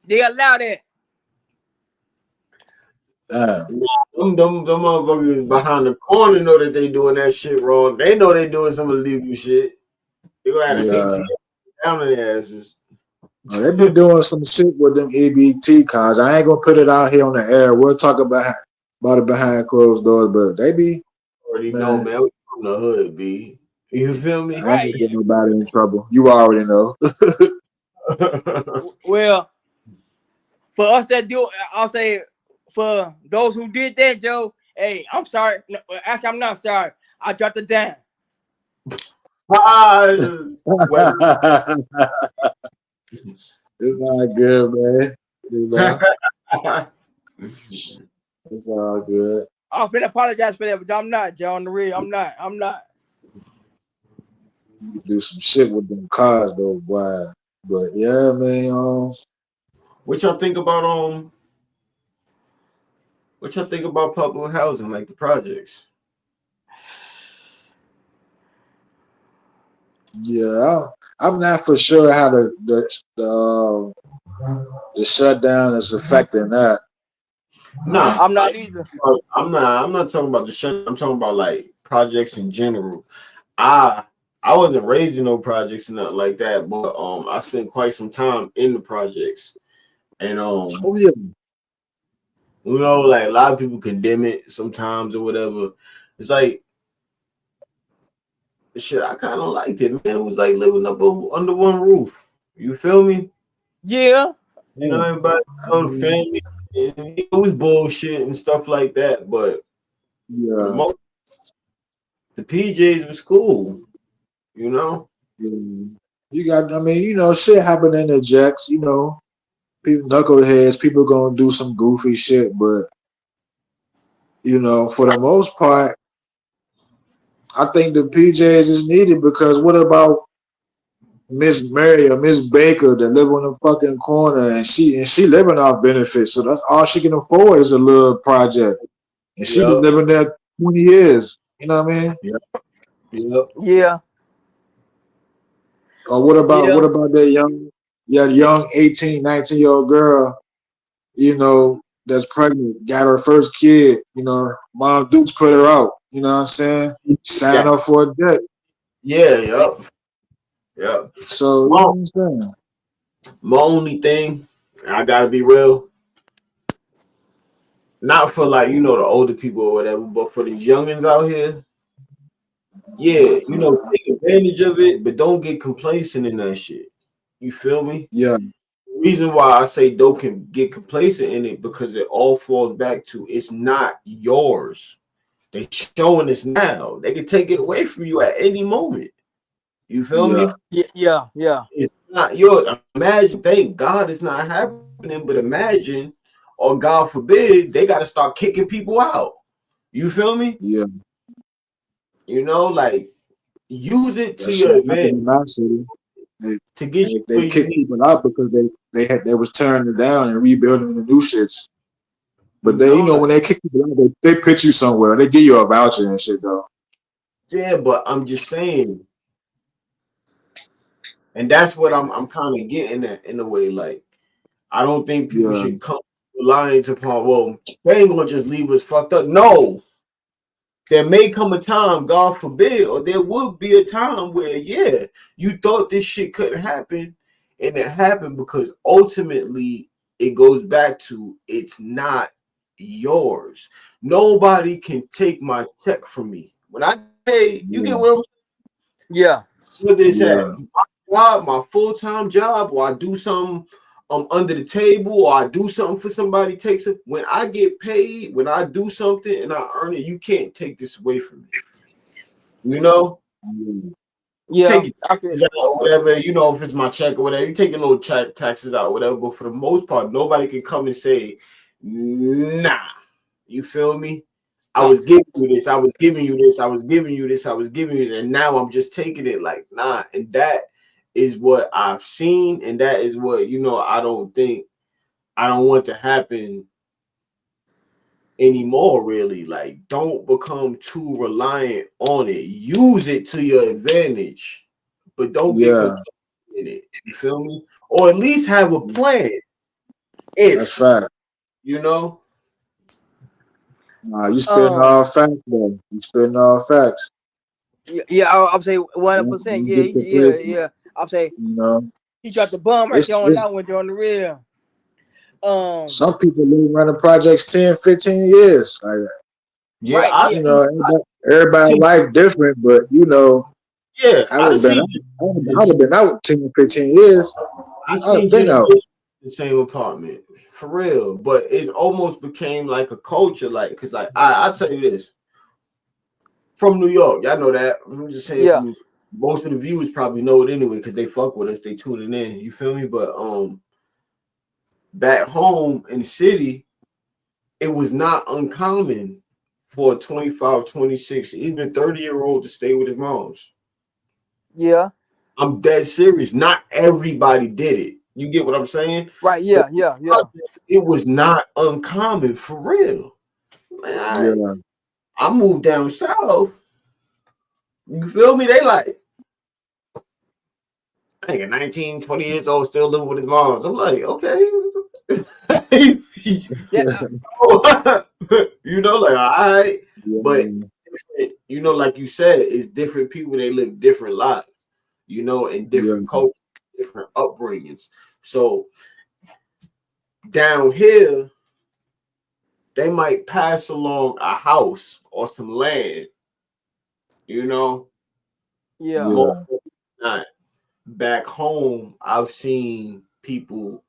they allow that.
Damn.
them motherfuckers behind the corner know that they doing that shit wrong. They know they doing some illegal shit. They gonna have to ATM
Yeah.
down on their asses.
They be doing some shit with them EBT cards. I ain't gonna put it out here on the air. We'll talk about it behind closed doors, but they be,
Already know,
man,
man. We from the hood, B. You feel
I
me?
ain't
Right.
gonna get nobody in trouble. You already know.
Well, for us that do, I'll say for those who did that, Joe. Hey, I'm sorry. No, actually, I'm not sorry. I dropped it down.
Ah, well,
It's all good, man. You know, it's all good.
I've been apologize for that, but I'm not, Joe. On the real, I'm not. I'm not.
You do some shit with them cars, though, boy. But yeah, man.
what y'all think about what y'all think about public housing, like the projects?
Yeah, I'm not for sure how the shutdown is affecting that.
Nah,
I'm not either.
I'm not talking about the shut. I'm talking about like projects in general. I I wasn't raised in no projects and nothing like that, but I spent quite some time in the projects. And
Oh yeah,
like a lot of people condemn it sometimes or whatever. It's like shit, I kind of liked it, man. It was like living up under one roof. You feel me?
Yeah.
Everybody,
I
the
mean,
family, and it was bullshit and stuff like that. But for the
yeah,
most, the PJs was cool. You know?
yeah. You got. I mean, shit happened in the jacks. People knuckleheads. People gonna do some goofy shit, but for the most part, I think the PJs is needed because what about Miss Mary or Miss Baker that live on the fucking corner and she living off benefits, so that's all she can afford is a little project, and she been
Yep.
living there 20 years. You know what I mean?
Yep. Yep.
Yeah.
Or what
Yeah.
about that young 18, 19 year old girl, that's pregnant, got her first kid, Mom Dukes put her out, you know what I'm saying? Sign
Yeah.
up for a debt.
Yeah. Yep. Yep.
So, you know
Well,
what I'm saying?
my only thing, I gotta be real, not for like the older people or whatever, but for these youngins out here, yeah, take advantage of it, but don't get complacent in that shit. You feel me?
Yeah,
Reason why I say don't get complacent in it because it all falls back to it's not yours. They showing us now. They can take it away from you at any moment. You feel
yeah,
me?
Yeah. Yeah. Yeah.
It's not yours. Imagine, thank God it's not happening, but imagine, or God forbid, they got to start kicking people out. You feel me?
yeah.
Like use it
That
to
shit
your
happened
advantage
in our city. They
to get you
they
where you
kicked
need.
people out because they was tearing it down and rebuilding the new shits. But
Like
when they kick people out, they pitch you somewhere. They give you a voucher and shit though.
yeah, but I'm just saying, and that's what I'm kind of getting at in a way. Like I don't think people
Yeah,
should come relying upon. Well, they ain't gonna just leave us fucked up. No, there may come a time, God forbid, or there would be a time where, yeah, you thought this shit couldn't happen, and it happened because ultimately it goes back to it's not yours. Nobody can take my check from me. When I pay, you get
yeah,
what I'm
Yeah.
whether it's at
yeah,
my job, my full-time job, or I do something under the table, or I do something for somebody takes it. When I get paid, when I do something and I earn it, you can't take this away from me. You know,
yeah.
you take
Yeah.
your
I could.
taxes out or whatever, if it's my check or whatever, you take your little taxes out or whatever. But for the most part, nobody can come and say, nah. You feel me? I
No.
was giving you this, I was giving you this, I was giving you this, I was giving you this, and now I'm just taking it like nah. And that is what I've seen, and that is what I don't want to happen anymore, really. Like, don't become too reliant on it. Use it to your advantage, but don't get
Yeah,
complacent in it. You feel me? Or at least have a plan.
that's
If
fact.
you know,
Nah, you spitting
Um.
all facts, though. You spitting all facts.
Yeah. I'll say 100%.
Don't
Yeah.
get
Yeah.
complacent.
Yeah. I'll say
You know,
he dropped the bomb right
it's
there on
it's
that one during the real.
some people live running projects 10, 15 years. Like
yeah,
Right. Yeah.
everybody
see,
life different, but
yeah,
I would have been I would have been out 10, 15 years.
I
I would
seen
have been out.
generations in the same apartment for real, but it almost became like a culture, like because like I tell you this, from New York. Y'all know that. I'm just saying
Yeah,
from most of the viewers probably know it anyway because they fuck with us. They tuning in. You feel me? But back home in the city, it was not uncommon for a 25, 26, even 30-year-old to stay with his moms.
yeah,
I'm dead serious. Not everybody did it. You get what I'm saying?
right,
But
yeah, yeah, yeah,
it was not uncommon for real. Man,
Yeah,
I moved down south. You feel me? They like, I think at 19, 20 years old, still living with his moms. I'm like, okay.
yeah,
You know, like, all right. But,
yeah,
you know, like you said, it's different people. They live different lives, you know, in
yeah,
different cultures, different upbringings. So down here, they might pass along a house or some land, you know,
yeah,
more
yeah,
than not. Back home, I've seen people,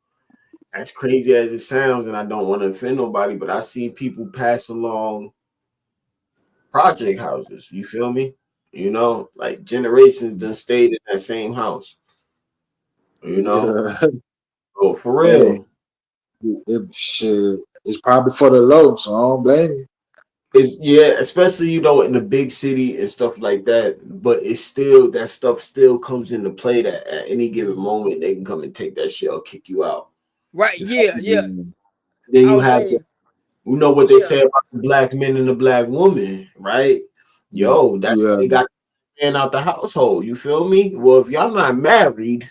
as crazy as it sounds, and I don't want to offend nobody, but I've seen people pass along project houses. You feel me? You know, like generations done stayed in that same house. You know,
yeah.
so for
Hey,
real,
shit, it's probably for the low, so I don't blame you.
it's yeah, especially you know in the big city and stuff like that. But it's still that stuff still comes into play that at any given moment they can come and take that shit or kick you out.
right,
You feel
yeah,
me?
yeah.
Yeah,
Then
I
you
would
have
say,
you know what they
yeah,
say about the black men and the black woman, right? Yo, that's
yeah,
they got man out the household. You feel me? Well, if y'all not married,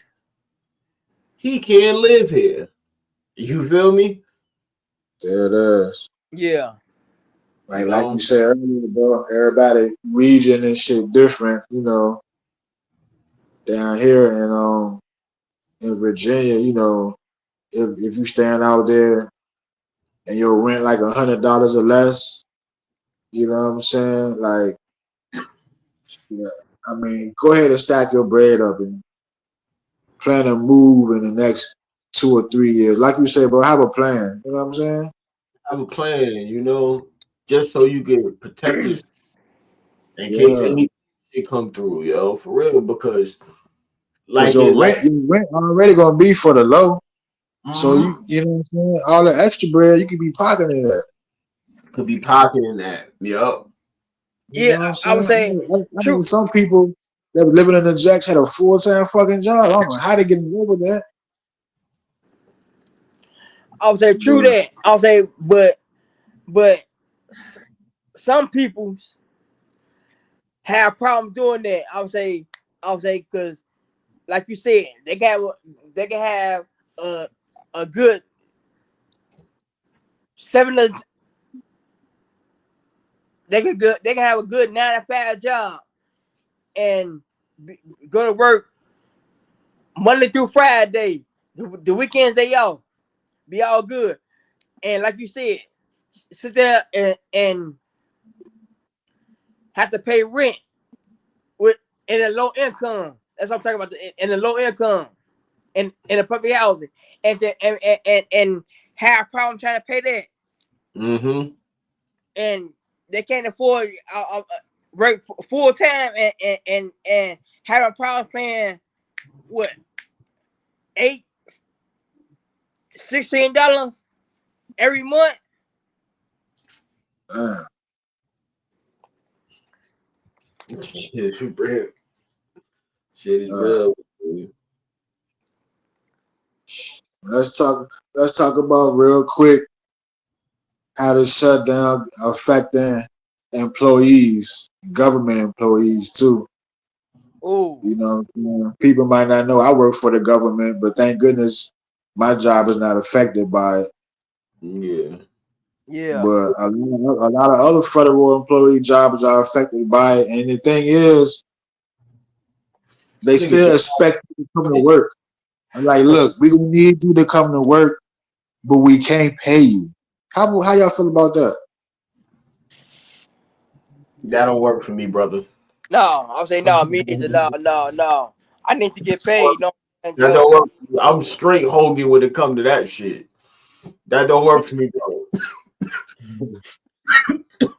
he can't live here. You feel me?
there it is.
yeah,
You
Like you
know,
said earlier, bro, everybody region and shit different, down here in Virginia, if you stand out there and your rent like $100 or less, you know what I'm saying? Like, yeah, I mean, go ahead and stack your bread up and plan a move in the next 2 or 3 years. Like you said, bro, have a plan. You know what I'm saying?
have a plan. You know, just so you can protect yourself in case
Yeah.
any shit come through, yo, for real. Because
Cause
like it, like
your rent already gonna be for the low. So
mhm,
you know what I'm saying? All the extra bread you could be pocketing that.
could be pocketing that, yo.
You
yeah.
know what I'm
I would
saying?
say,
I know
true.
some people that were living in the jacks had a full-time fucking job. I don't know how they get away with that.
I would say true
But
that. I would say, but some people have problems doing that. I would say, because like you said, they can have a a good 7 they can have a good 9 to 5 job and go to work Monday through Friday. The weekends they off, be all good. And like you said, sit there and have to pay rent with in a low income. That's what I'm talking about. In a low income in a public housing, and have a problem trying to pay that,
Mm-hmm.
and they can't afford work full time and have a problem paying what eight $16 every month.
uh,
Shit, real. Shit is
uh,
real.
let's talk about real quick how the shutdown affecting employees, government employees too.
Oh
People might not know I work for the government, but thank goodness my job is not affected by it.
Yeah.
yeah,
But a lot of other federal employee jobs are affected by it. And the thing is, they
Niggas
still expect you to come to work. I'm like, look, we need you to come to work, but we can't pay you. How y'all feel about that?
that don't work for me, brother.
no, I'll say no, me either. No, no, no. I need to get paid. No,
That
Joe.
don't work. I'm straight Hogan when it come to that shit. That don't work for me, bro.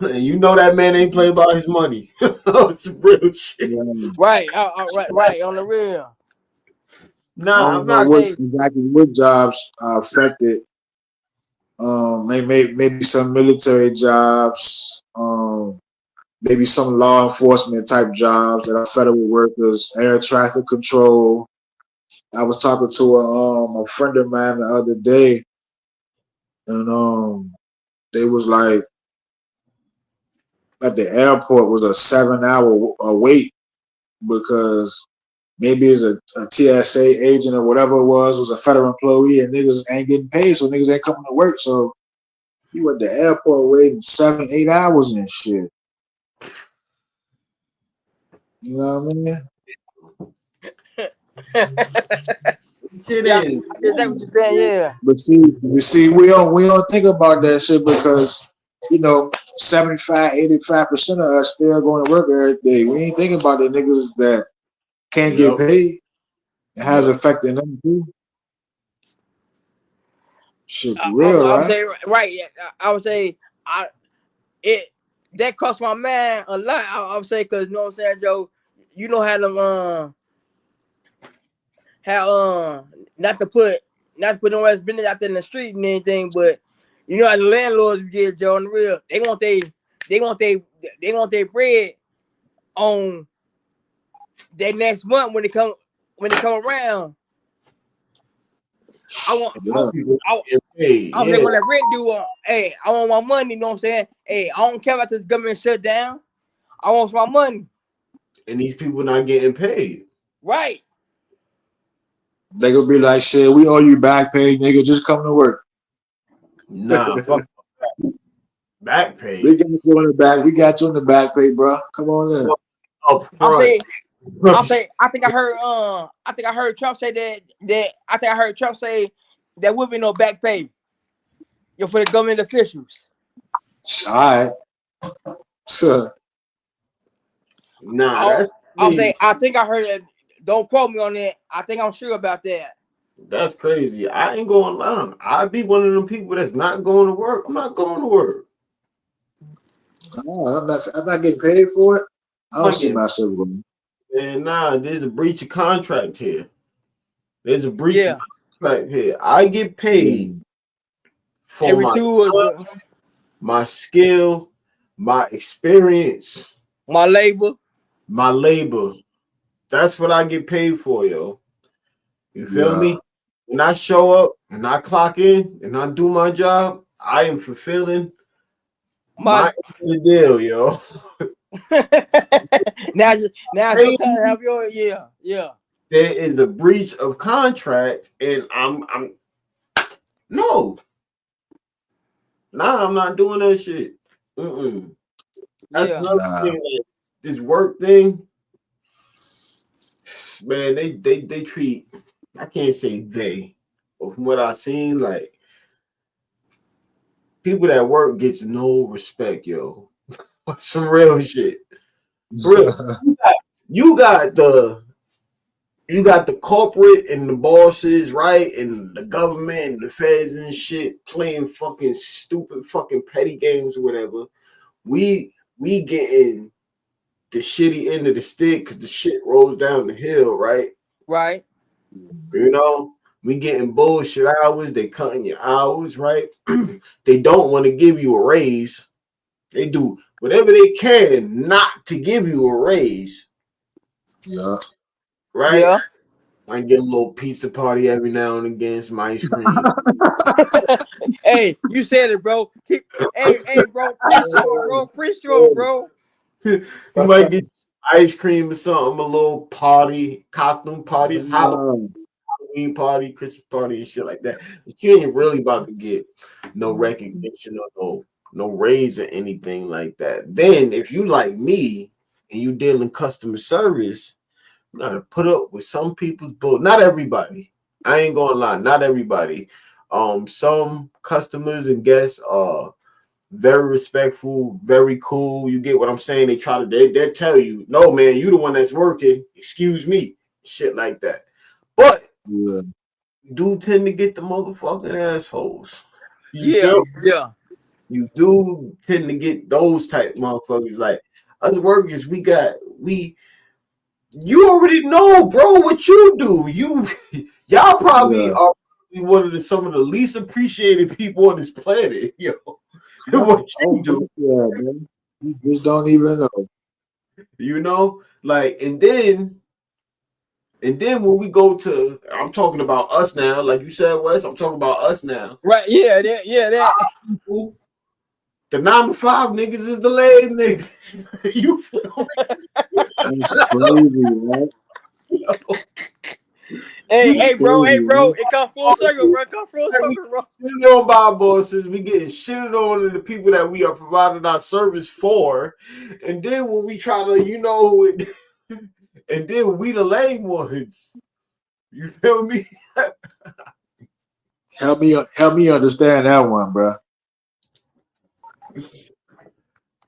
And you know that man ain't play about his money. It's real shit.
Yeah.
Right, right, on the real.
I
Nah, I'm
don't know
not.
what
Say,
exactly what jobs are affected. Maybe some military jobs. Maybe some law enforcement type jobs that are federal workers, air traffic control. I was talking to a friend of mine the other day, and they was like at the airport was a 7 hour wait because maybe it's a TSA agent or whatever it was a federal employee and niggas ain't getting paid, so niggas ain't coming to work. So you at the airport waiting 7, 8 hours and shit. You know what I mean?
Shit
yeah,
is.
is that what you're saying? Yeah.
But see, we don't think about that shit because 75, 85% of us still going to work every day. We ain't thinking about the niggas that can't get
Yep.
paid. It has
Yep.
affected them too. Shit, for real,
I would
right?
say right. Yeah, I would say I it that cost my man a lot. I would say because you know what I'm saying, Joe. You know how them how not to put no ass business out there in the street and anything, but you know how the landlords get, Joe, on the real. They want they they want their bread on that next month when they come around. I want
Yeah.
People
I,
get paid.
I was like
Yeah.
when that rent due, hey, I want my money. You know what I'm saying? Hey, I don't care about this government shutdown. I want my money.
And these people not getting paid.
Right.
They gonna be like, shit, we owe you back pay, nigga. Just come to work.
Nah, fuck back
We
pay.
got you on the back. We got you on the back pay, bro. Come on in.
Up
I'm
front.
saying I think I heard Trump say that I think I heard Trump say there would be no back pay for the government officials.
All right. So,
Nah,
I'll
that's
I'll say
crazy.
I think I heard that. Don't quote me on that. I think I'm sure about that.
That's crazy. I ain't going lie. I'd be one of them people that's not going to work. I'm not going to work.
I'm not getting paid for it. I
I'm
don't
not
see
getting.
myself going.
And nah, there's a breach of contract here. There's a breach of
Yeah.
contract here. I get paid
Yeah.
for
Every
my
two
time, my skill, my experience,
my labor.
my labor. That's what I get paid for, yo. You feel
Yeah.
me? When I show up and I clock in and I do my job, I am fulfilling my
My
end of the deal, yo.
now now it's your
Hey,
time to have your yeah.
there is a breach of contract, and I'm no, nah, I'm not doing that shit. Mm-mm. That's
Yeah.
another
Nah.
thing. Like, this work thing, man. They treat. I can't say they, but from what I've seen, like people that work gets no respect, yo. Some real shit. For real. You got the corporate and the bosses, right? And the government and the feds and shit playing fucking stupid fucking petty games or whatever. We getting the shitty end of the stick because the shit rolls down the hill, right?
Right.
You know, we getting bullshit hours, they cutting your hours, right? They don't want to give you a raise. They do whatever they can not to give you a raise,
Yeah.
right?
Yeah.
I get a little pizza party every now and again, some ice cream.
Hey, you said it, bro. Hey, bro, preach to him, bro. Preach to him, bro.
You might get ice cream or something, a little party, costume parties, Halloween party, Christmas party, and shit like that. But you ain't really about to get no recognition or no raise or anything like that. Then if you like me and you dealing customer service, you gotta put up with some people's bull. Not everybody. I ain't gonna lie, not everybody. Some customers and guests are very respectful, very cool. You get what I'm saying? They try to they tell you, no man, you the one that's working. Excuse me, shit like that. But
Yeah.
you do tend to get the motherfucking assholes. You
Yeah,
feel?
yeah.
you do tend to get those type motherfuckers. Like us workers, we you already know, bro, what you do. Y'all probably
Yeah.
are one of some of the least appreciated people on this planet, yo. What you
Oh, fuck
do,
yeah, man. You just don't even know.
like, and then when we go to, I'm talking about us now, like you said, Wes. I'm talking about us now.
Right? Yeah, that.
People, the 9 to 5 niggas is the lame niggas. You feel
That's crazy, right?
me?
Hey,
That's
We
hey,
crazy,
bro,
right?
it come full circle, bro. It come full
we
circle, bro.
shitted on by our bosses. We getting shitted on to the people that we are providing our service for, and then when we try to, and then we the lame ones. You feel me?
Help me understand that one, bro.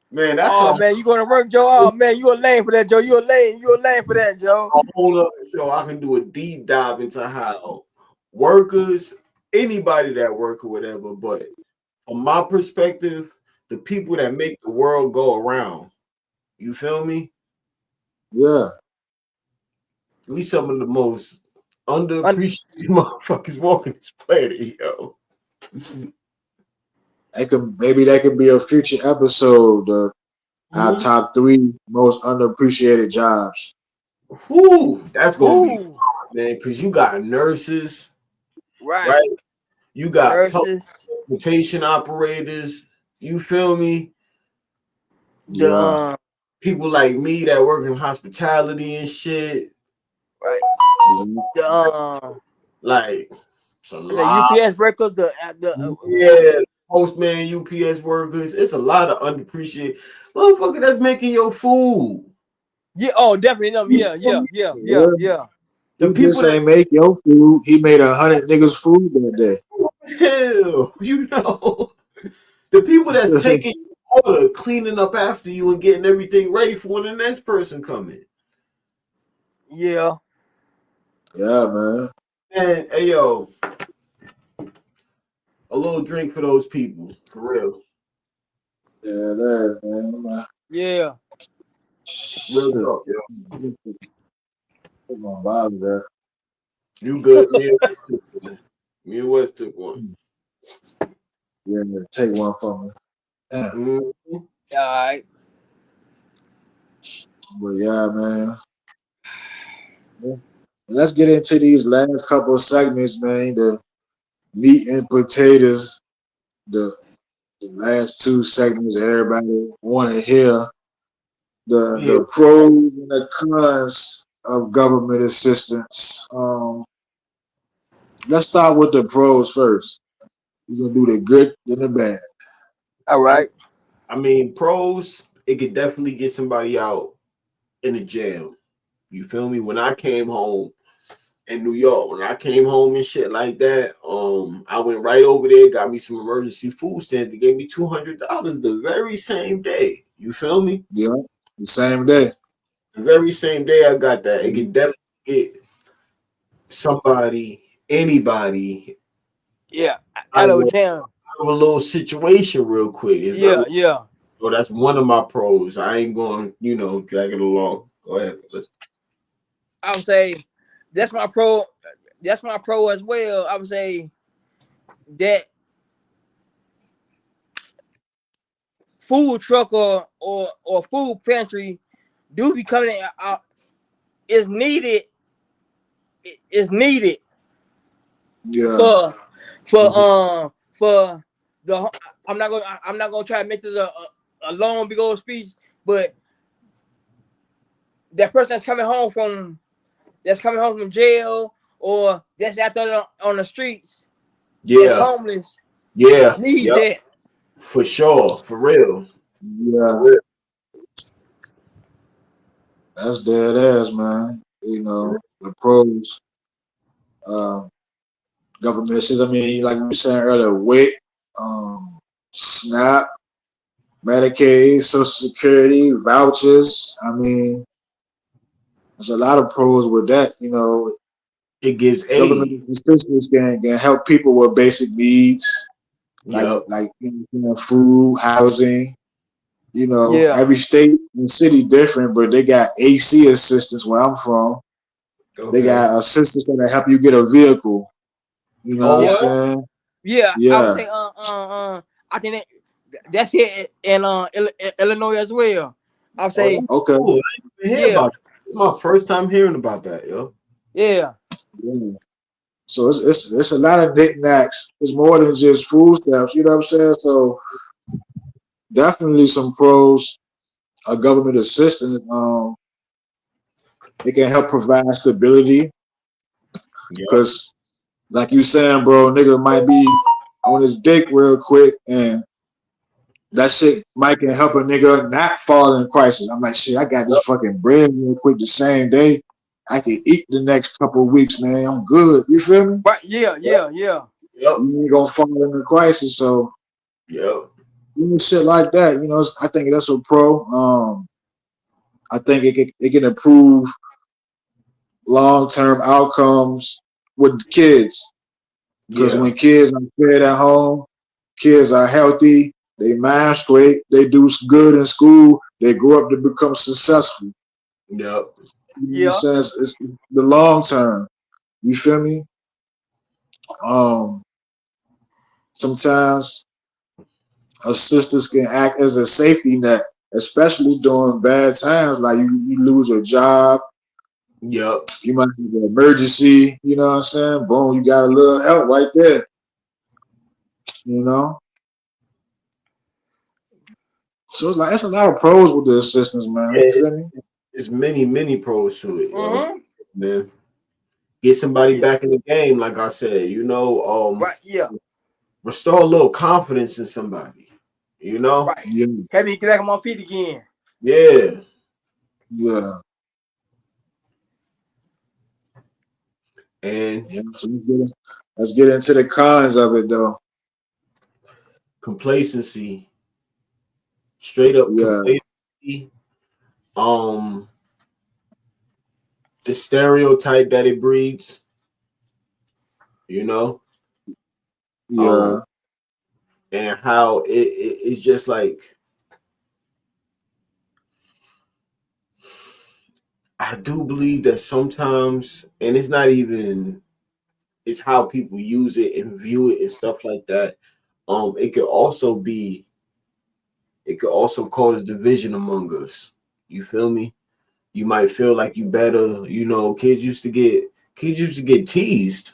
Man, that's
Oh man, you going to work, Joe? Oh man, you a lame for that, Joe. You a lame. You a lame for that, Joe.
whole other show. I can do a deep dive into how workers, anybody that work or whatever, but from my perspective, the people that make the world go around. You feel me?
Yeah.
We some of the most
Un-
underappreciated motherfuckers walking this planet, yo.
Maybe that could be a future episode. Our
Mhm.
top 3 most underappreciated jobs.
Whew, that's gonna be
Ooh,
man, because you got nurses,
right.
right? You got public
Nurses,
transportation operators. You feel me?
the
Yeah.
People like me that work in hospitality and shit.
right,
Yeah.
the
Like, it's a
the
lot.
UPS workers,
Yeah, postman, UPS workers. It's a lot of underappreciated motherfucker that's making your food.
yeah. Oh, definitely them.
You
Yeah,
feel
yeah,
me?
yeah, yeah,
Yeah.
yeah.
The
He
people
just
that
ain't make your food. He made 100 niggas food that day.
hell, the people that's taking your order, cleaning up after you and getting everything ready for when the next person coming.
Yeah.
Yeah, man.
And hey yo, a little drink for those people, for real.
Yeah, that man.
Yeah.
Real
Shit.
talk, yo.
Come on, bother that.
You good? Me and West took one.
Yeah, take one from me. Yeah.
Mhm.
All right.
But yeah, man. Let's get into these last couple of segments, man. The meat and potatoes. The last 2 segments everybody want to hear.
Yeah,
The pros and the cons of government assistance. Let's start with the pros first. We're gonna do the good and the bad.
All
I,
right.
I mean, pros. It could definitely get somebody out in a jam. You feel me? When I came home in New York, when I came home and shit like that, I went right over there, got me some emergency food stamps. They gave me $200 the very same day. You feel me?
Yeah, the same day.
The very same day I got that. It could definitely get somebody, anybody,
Yeah.
out
Out
of,
of a
a,
jam.
out of a little situation real quick. It's very
Yeah, yeah.
so that's one of my pros. I ain't going, drag it along. Go ahead.
I would say that's my pro. That's my pro as well. I would say that food truck or food pantry do be coming out is needed. Is needed
Yeah.
for for the. I'm not gonna try to make this a long big old speech, but that person that's coming home from jail or that's out there on the streets that's
Yeah,
homeless
yeah,
need
yep,
that.
for sure, for real. For
Yeah,
real.
that's dead ass, man. The pros, um, government assistance. I mean, like we were saying earlier, WIC, SNAP, Medicaid, Social Security, vouchers. I mean, there's a lot of pros with that.
It gives
Government
aid.
assistance can help people with basic needs.
Yep.
food, housing.
Yeah.
Every state and city different, but they got AC assistance where I'm from. They
Okay.
got assistance that help you get a vehicle. You know what I'm
Oh,
Yeah.
saying?
Yeah. I would
Yeah.
say I think that's here in Illinois as well. I would
oh, that's
say
Okay.
cool. I didn't even hear
yeah.
about that. It's my first time hearing about that, yo.
Yeah.
Yeah. So it's a lot of knickknacks. It's more than just food stamps. You know what I'm saying? So definitely some pros of government assistance. It can help provide stability
Yep.
because, like you saying, bro, nigga might be on his dick real quick, and that shit might can help a nigga not fall in crisis. I'm like, shit, I got this
Yep.
fucking bread real quick the same day. I can eat the next couple of weeks, man. I'm good. You feel me?
Right. Yeah.
Yep.
Yeah. Yeah.
Yep.
You ain't gonna fall in a crisis. So
Yep.
shit like that, I think that's a pro. I think it can improve long term outcomes with kids because
Yeah.
when kids are fed at home, kids are healthy, they mind straight, they do good in school, they grow up to become successful.
Yep.
You know what I'm
Yeah.
saying? It's the long term. You feel me? Um, Sometimes assistance can act as a safety net, especially during bad times. Like you lose your job,
Yep.
you might have an emergency. You know what I'm saying? Boom, you got a little help right there. You know, so it's a lot of pros with the assistance, man.
Yeah,
You feel me?
it's many pros to it, yo.
Mm-hmm.
Man. Get somebody
Yeah.
back in the game, like I said,
Right. Yeah.
restore a little confidence in somebody, you know?
Right.
Yeah,
Have me get back on my feet again.
Yeah.
yeah,
And
yeah. So let's get into the cons of it, though.
complacency, straight up
Yeah,
complacency, um, the stereotype that it breeds, you know, um,
yeah,
and how it's just like I do believe that sometimes, and it's not even it's how people use it and view it and stuff like that. It could also be it could also cause division among us. You feel me? You might feel like you better, kids used to get teased.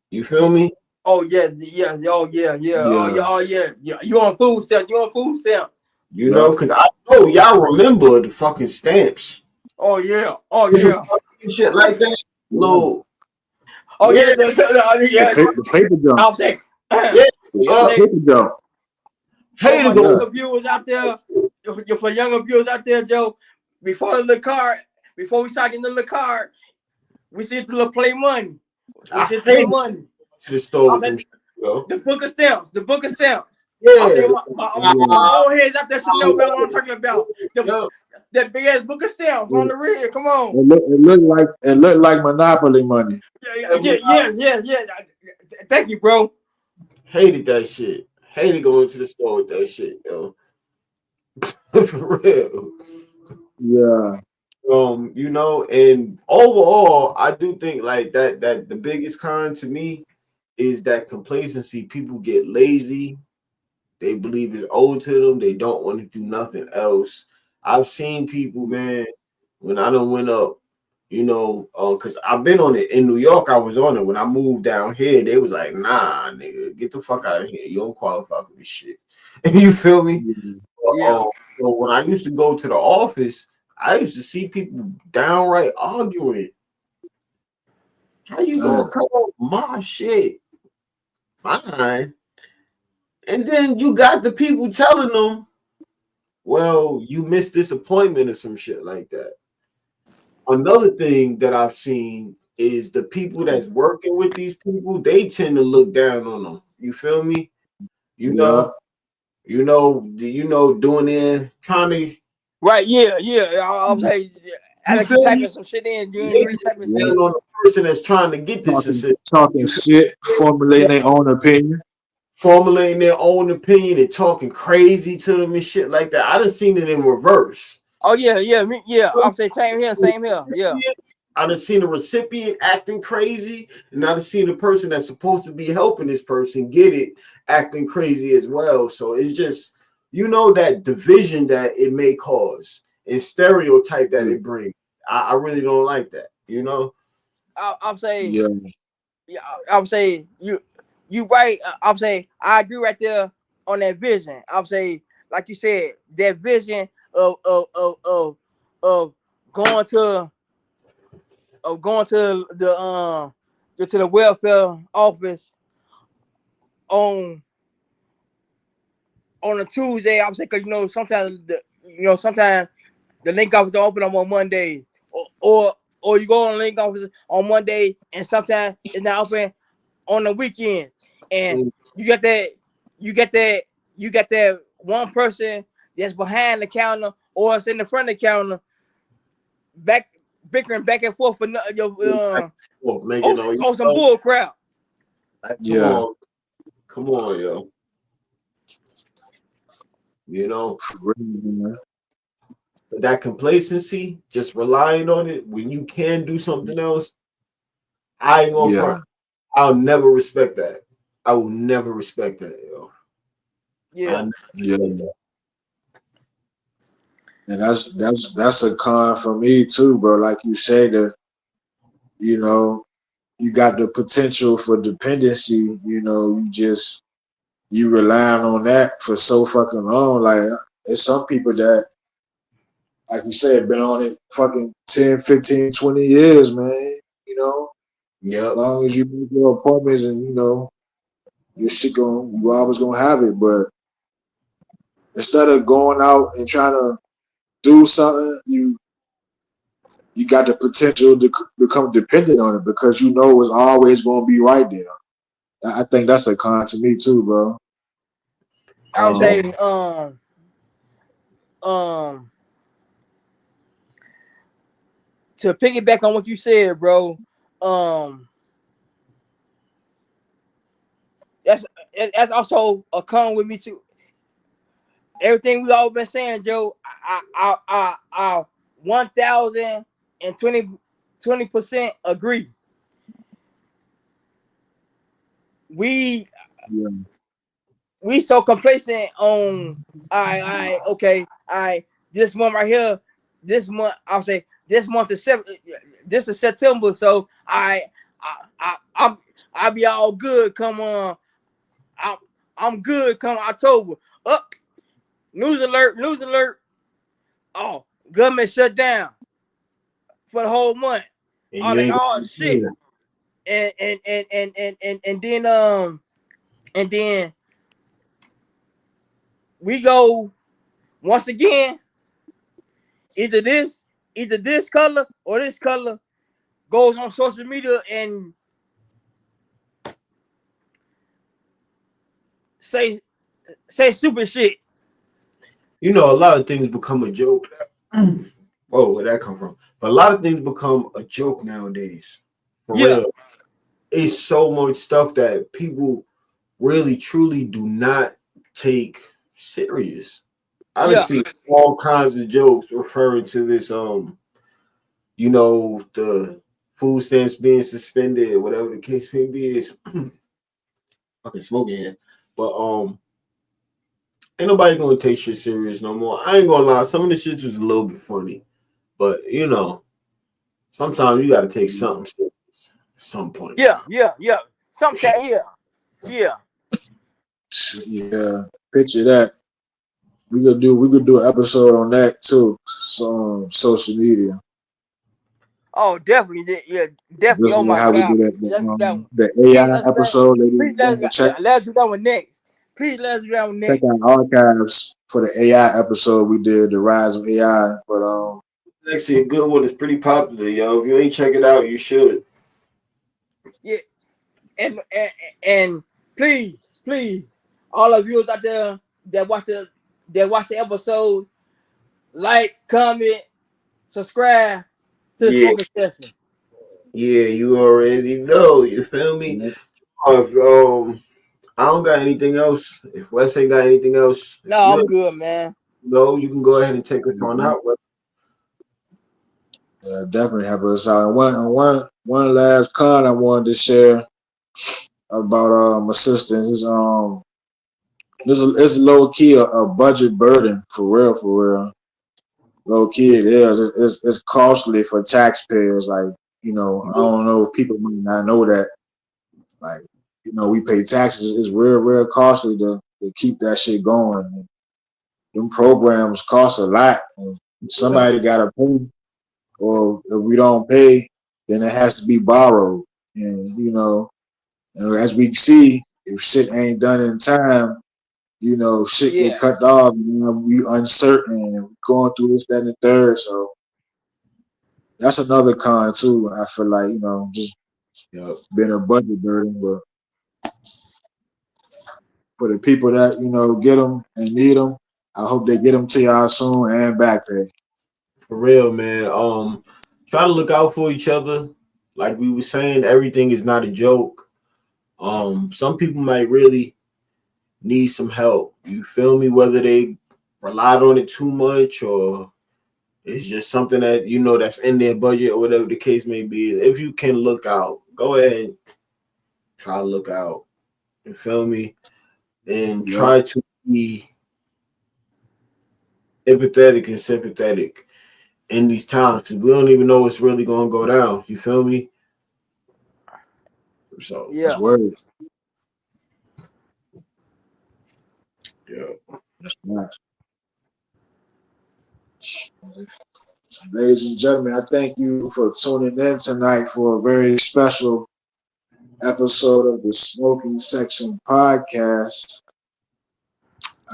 You feel me?
Oh yeah. Yeah. Oh yeah. Yeah. Oh yeah.
yeah,
Oh yeah. Yeah. You on food stamp? You on food stamp?
You
yeah,
know, because I know y'all remember the fucking stamps.
Oh yeah. Oh yeah.
Shit like that.
yeah.
Little,
Oh
yeah,
yeah. Yeah.
The paper jump,
I'll say.
yeah,
I'll
the
yeah.
say
paper jump.
for
Hey to
my
go.
Yeah,
younger viewers out there, for younger viewers out there, Joe. Before the card, before we start getting the little card, we see the little play money. We
I
see the
hate
little
to
money.
the store
I'll
with
say
them shit, yo.
the book of stamps. The book of stamps. I'll say
Yeah.
yeah,
my old heads out there should know about what I'm talking about.
Yo,
That big ass book of stamps on
yeah.
the rear. Come on.
It looked like Monopoly money.
Yeah. Thank you, bro.
hated that shit. Hated going to the store with that shit, yo. For real.
Yeah,
And overall, I do think like that the biggest con to me is that complacency. People get lazy. They believe it's owed to them. They don't want to do nothing else. I've seen people, man, when I done went up, because I've been on it in New York. I was on it when I moved down here. They was like, "Nah, nigga, get the fuck out of here. You don't qualify for this shit." You feel me?
yeah,
Yeah.
So when I used to go to the office, I used to see people downright arguing. How you gonna
damn,
cut off my shit, mine? And then you got the people telling them, well, you missed this appointment or some shit like that. Another thing that I've seen is the people that's working with these people, they tend to look down on them. You feel me? You
yeah,
know, doing it, trying to,
Right. Yeah. I'll say,
you
Alex, you
feel me?
typing some shit in. You
They
ain't really typing
look
yeah.
down
shit.
on the person that's trying to get this
Talking,
assistance.
talking
You feel
shit,
me?
formulating their own opinion.
formulating their own opinion and talking crazy to them and shit like that. I done seen it in reverse.
Oh yeah, yeah. I'm saying same here, same here. Yeah.
I done seen the recipient acting crazy, and I done seen the person that's supposed to be helping this person get it acting crazy as well. So it's just, that division that it may cause and stereotype that it brings. I really don't like that.
I'm saying,
Yeah,
yeah. I'm saying you right. I'm saying I agree right there on that vision. I'm saying, like you said, that vision of going to going to the welfare office on a Tuesday. I'm saying, because sometimes the link office don't open up on Monday, or you go on the link office on Monday, and sometimes it's not open on the weekend, and you get that you get that you get that one person that's behind the counter or it's in the front of the counter, back bickering back and forth for your
Making all
on some bull crap.
like,
yeah.
come on, yo. You know,
For real, man.
that complacency, just relying on it when you can do something else. I ain't gonna
Yeah,
front. I'll never respect that. I will never respect that, yo. I
Yeah,
never
yeah.
respect that.
And that's a con for me too, bro. Like you said, you know, you got the potential for dependency. You relying on that for so fucking long. Like, there's some people that, like you said, been on it fucking 10, 15, 20 years, man. As
Yep.
long as you make your appointments and your shit you always gonna have it. But instead of going out and trying to do something, you got the potential to become dependent on it because you know it's always gonna be right there. I think that's a con to me too, bro.
I would
And that,
say um to piggyback on what you said, bro. Um, that's that's also a con with me too. Everything we all been saying, Joe. I 1,020% agree. We
Yeah,
we so complacent on. I okay. This month right here. This month I'll say this month is this is September. So I'm I'll be all good. Come on. I'm I'm good. Come October. Up. News alert. News alert. Oh, government shut down for the whole month.
and
I'm
you
like,
ain't
oh
gonna
shit.
do
And then we go once again, either this color or this color goes on social media and say stupid shit.
a lot of things become a joke. Whoa, where'd that come from? But a lot of things become a joke nowadays. For
Yeah,
real. It's so much stuff that people really truly do not take serious. I done
yeah,
seen all kinds of jokes referring to this the food stamps being suspended, whatever the case may be, is fucking smoking here. But ain't nobody gonna take shit serious no more. I ain't gonna lie, some of the shit was a little bit funny. But sometimes you gotta take something serious at some point in time.
yeah. Sometimes, yeah.
yeah. Picture that. We could do an episode on that too. So social media.
Oh, definitely, yeah, definitely.
Just
Oh
like
my
how we
God,
did it,
let's do that one.
the
Please,
AI
let's do that.
episode. Ladies
Please,
and gentlemen,
let's do that one next. Please, let's do that one
check
next.
out archives for the AI episode we did, the rise of AI. But
It's actually a good one. It's pretty popular, yo. If you ain't check it out, you should.
Yeah, and please, all of you out there that watch the episode, like, comment, subscribe to the
Yeah,
smoking session.
yeah, you already know. You feel me? Uh, um, I don't got anything else. If Wes ain't got anything else, if
No,
you
I'm good, man.
know, you can go ahead and take us on out.
Yeah, definitely help us out. And one last con I wanted to share about my sister. It's low key a budget burden for real, for real. Low key it is. It's costly for taxpayers. Like, I don't know if people might not know that. Like, we pay taxes. It's real costly to keep that shit going. And them programs cost a lot. And somebody gotta pay. Or if we don't pay, then it has to be borrowed. And as we see, if shit ain't done in time, shit get
Yeah,
cut off. We uncertain and going through this, that, and the third. So that's another con too. I feel like just
Yep.
being a budget burden, but for the people that get them and need them, I hope they get them to y'all soon and back pay.
For real, man. Try to look out for each other. Like we were saying, everything is not a joke. Some people might really need some help. You feel me? Whether they relied on it too much or it's just something that that's in their budget or whatever the case may be. If you can look out, go ahead and try to look out. You feel me? And
Yep.
try to be empathetic and sympathetic in these times because we don't even know what's really going to go down. You feel me? So,
That's
yeah,
word.
yeah.
That's nice. Ladies and gentlemen, I thank you for tuning in tonight for a very special episode of the Smoking Section podcast.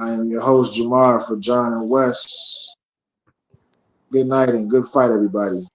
I am your host, Jamar, for John and Wes. Good night and good fight, everybody.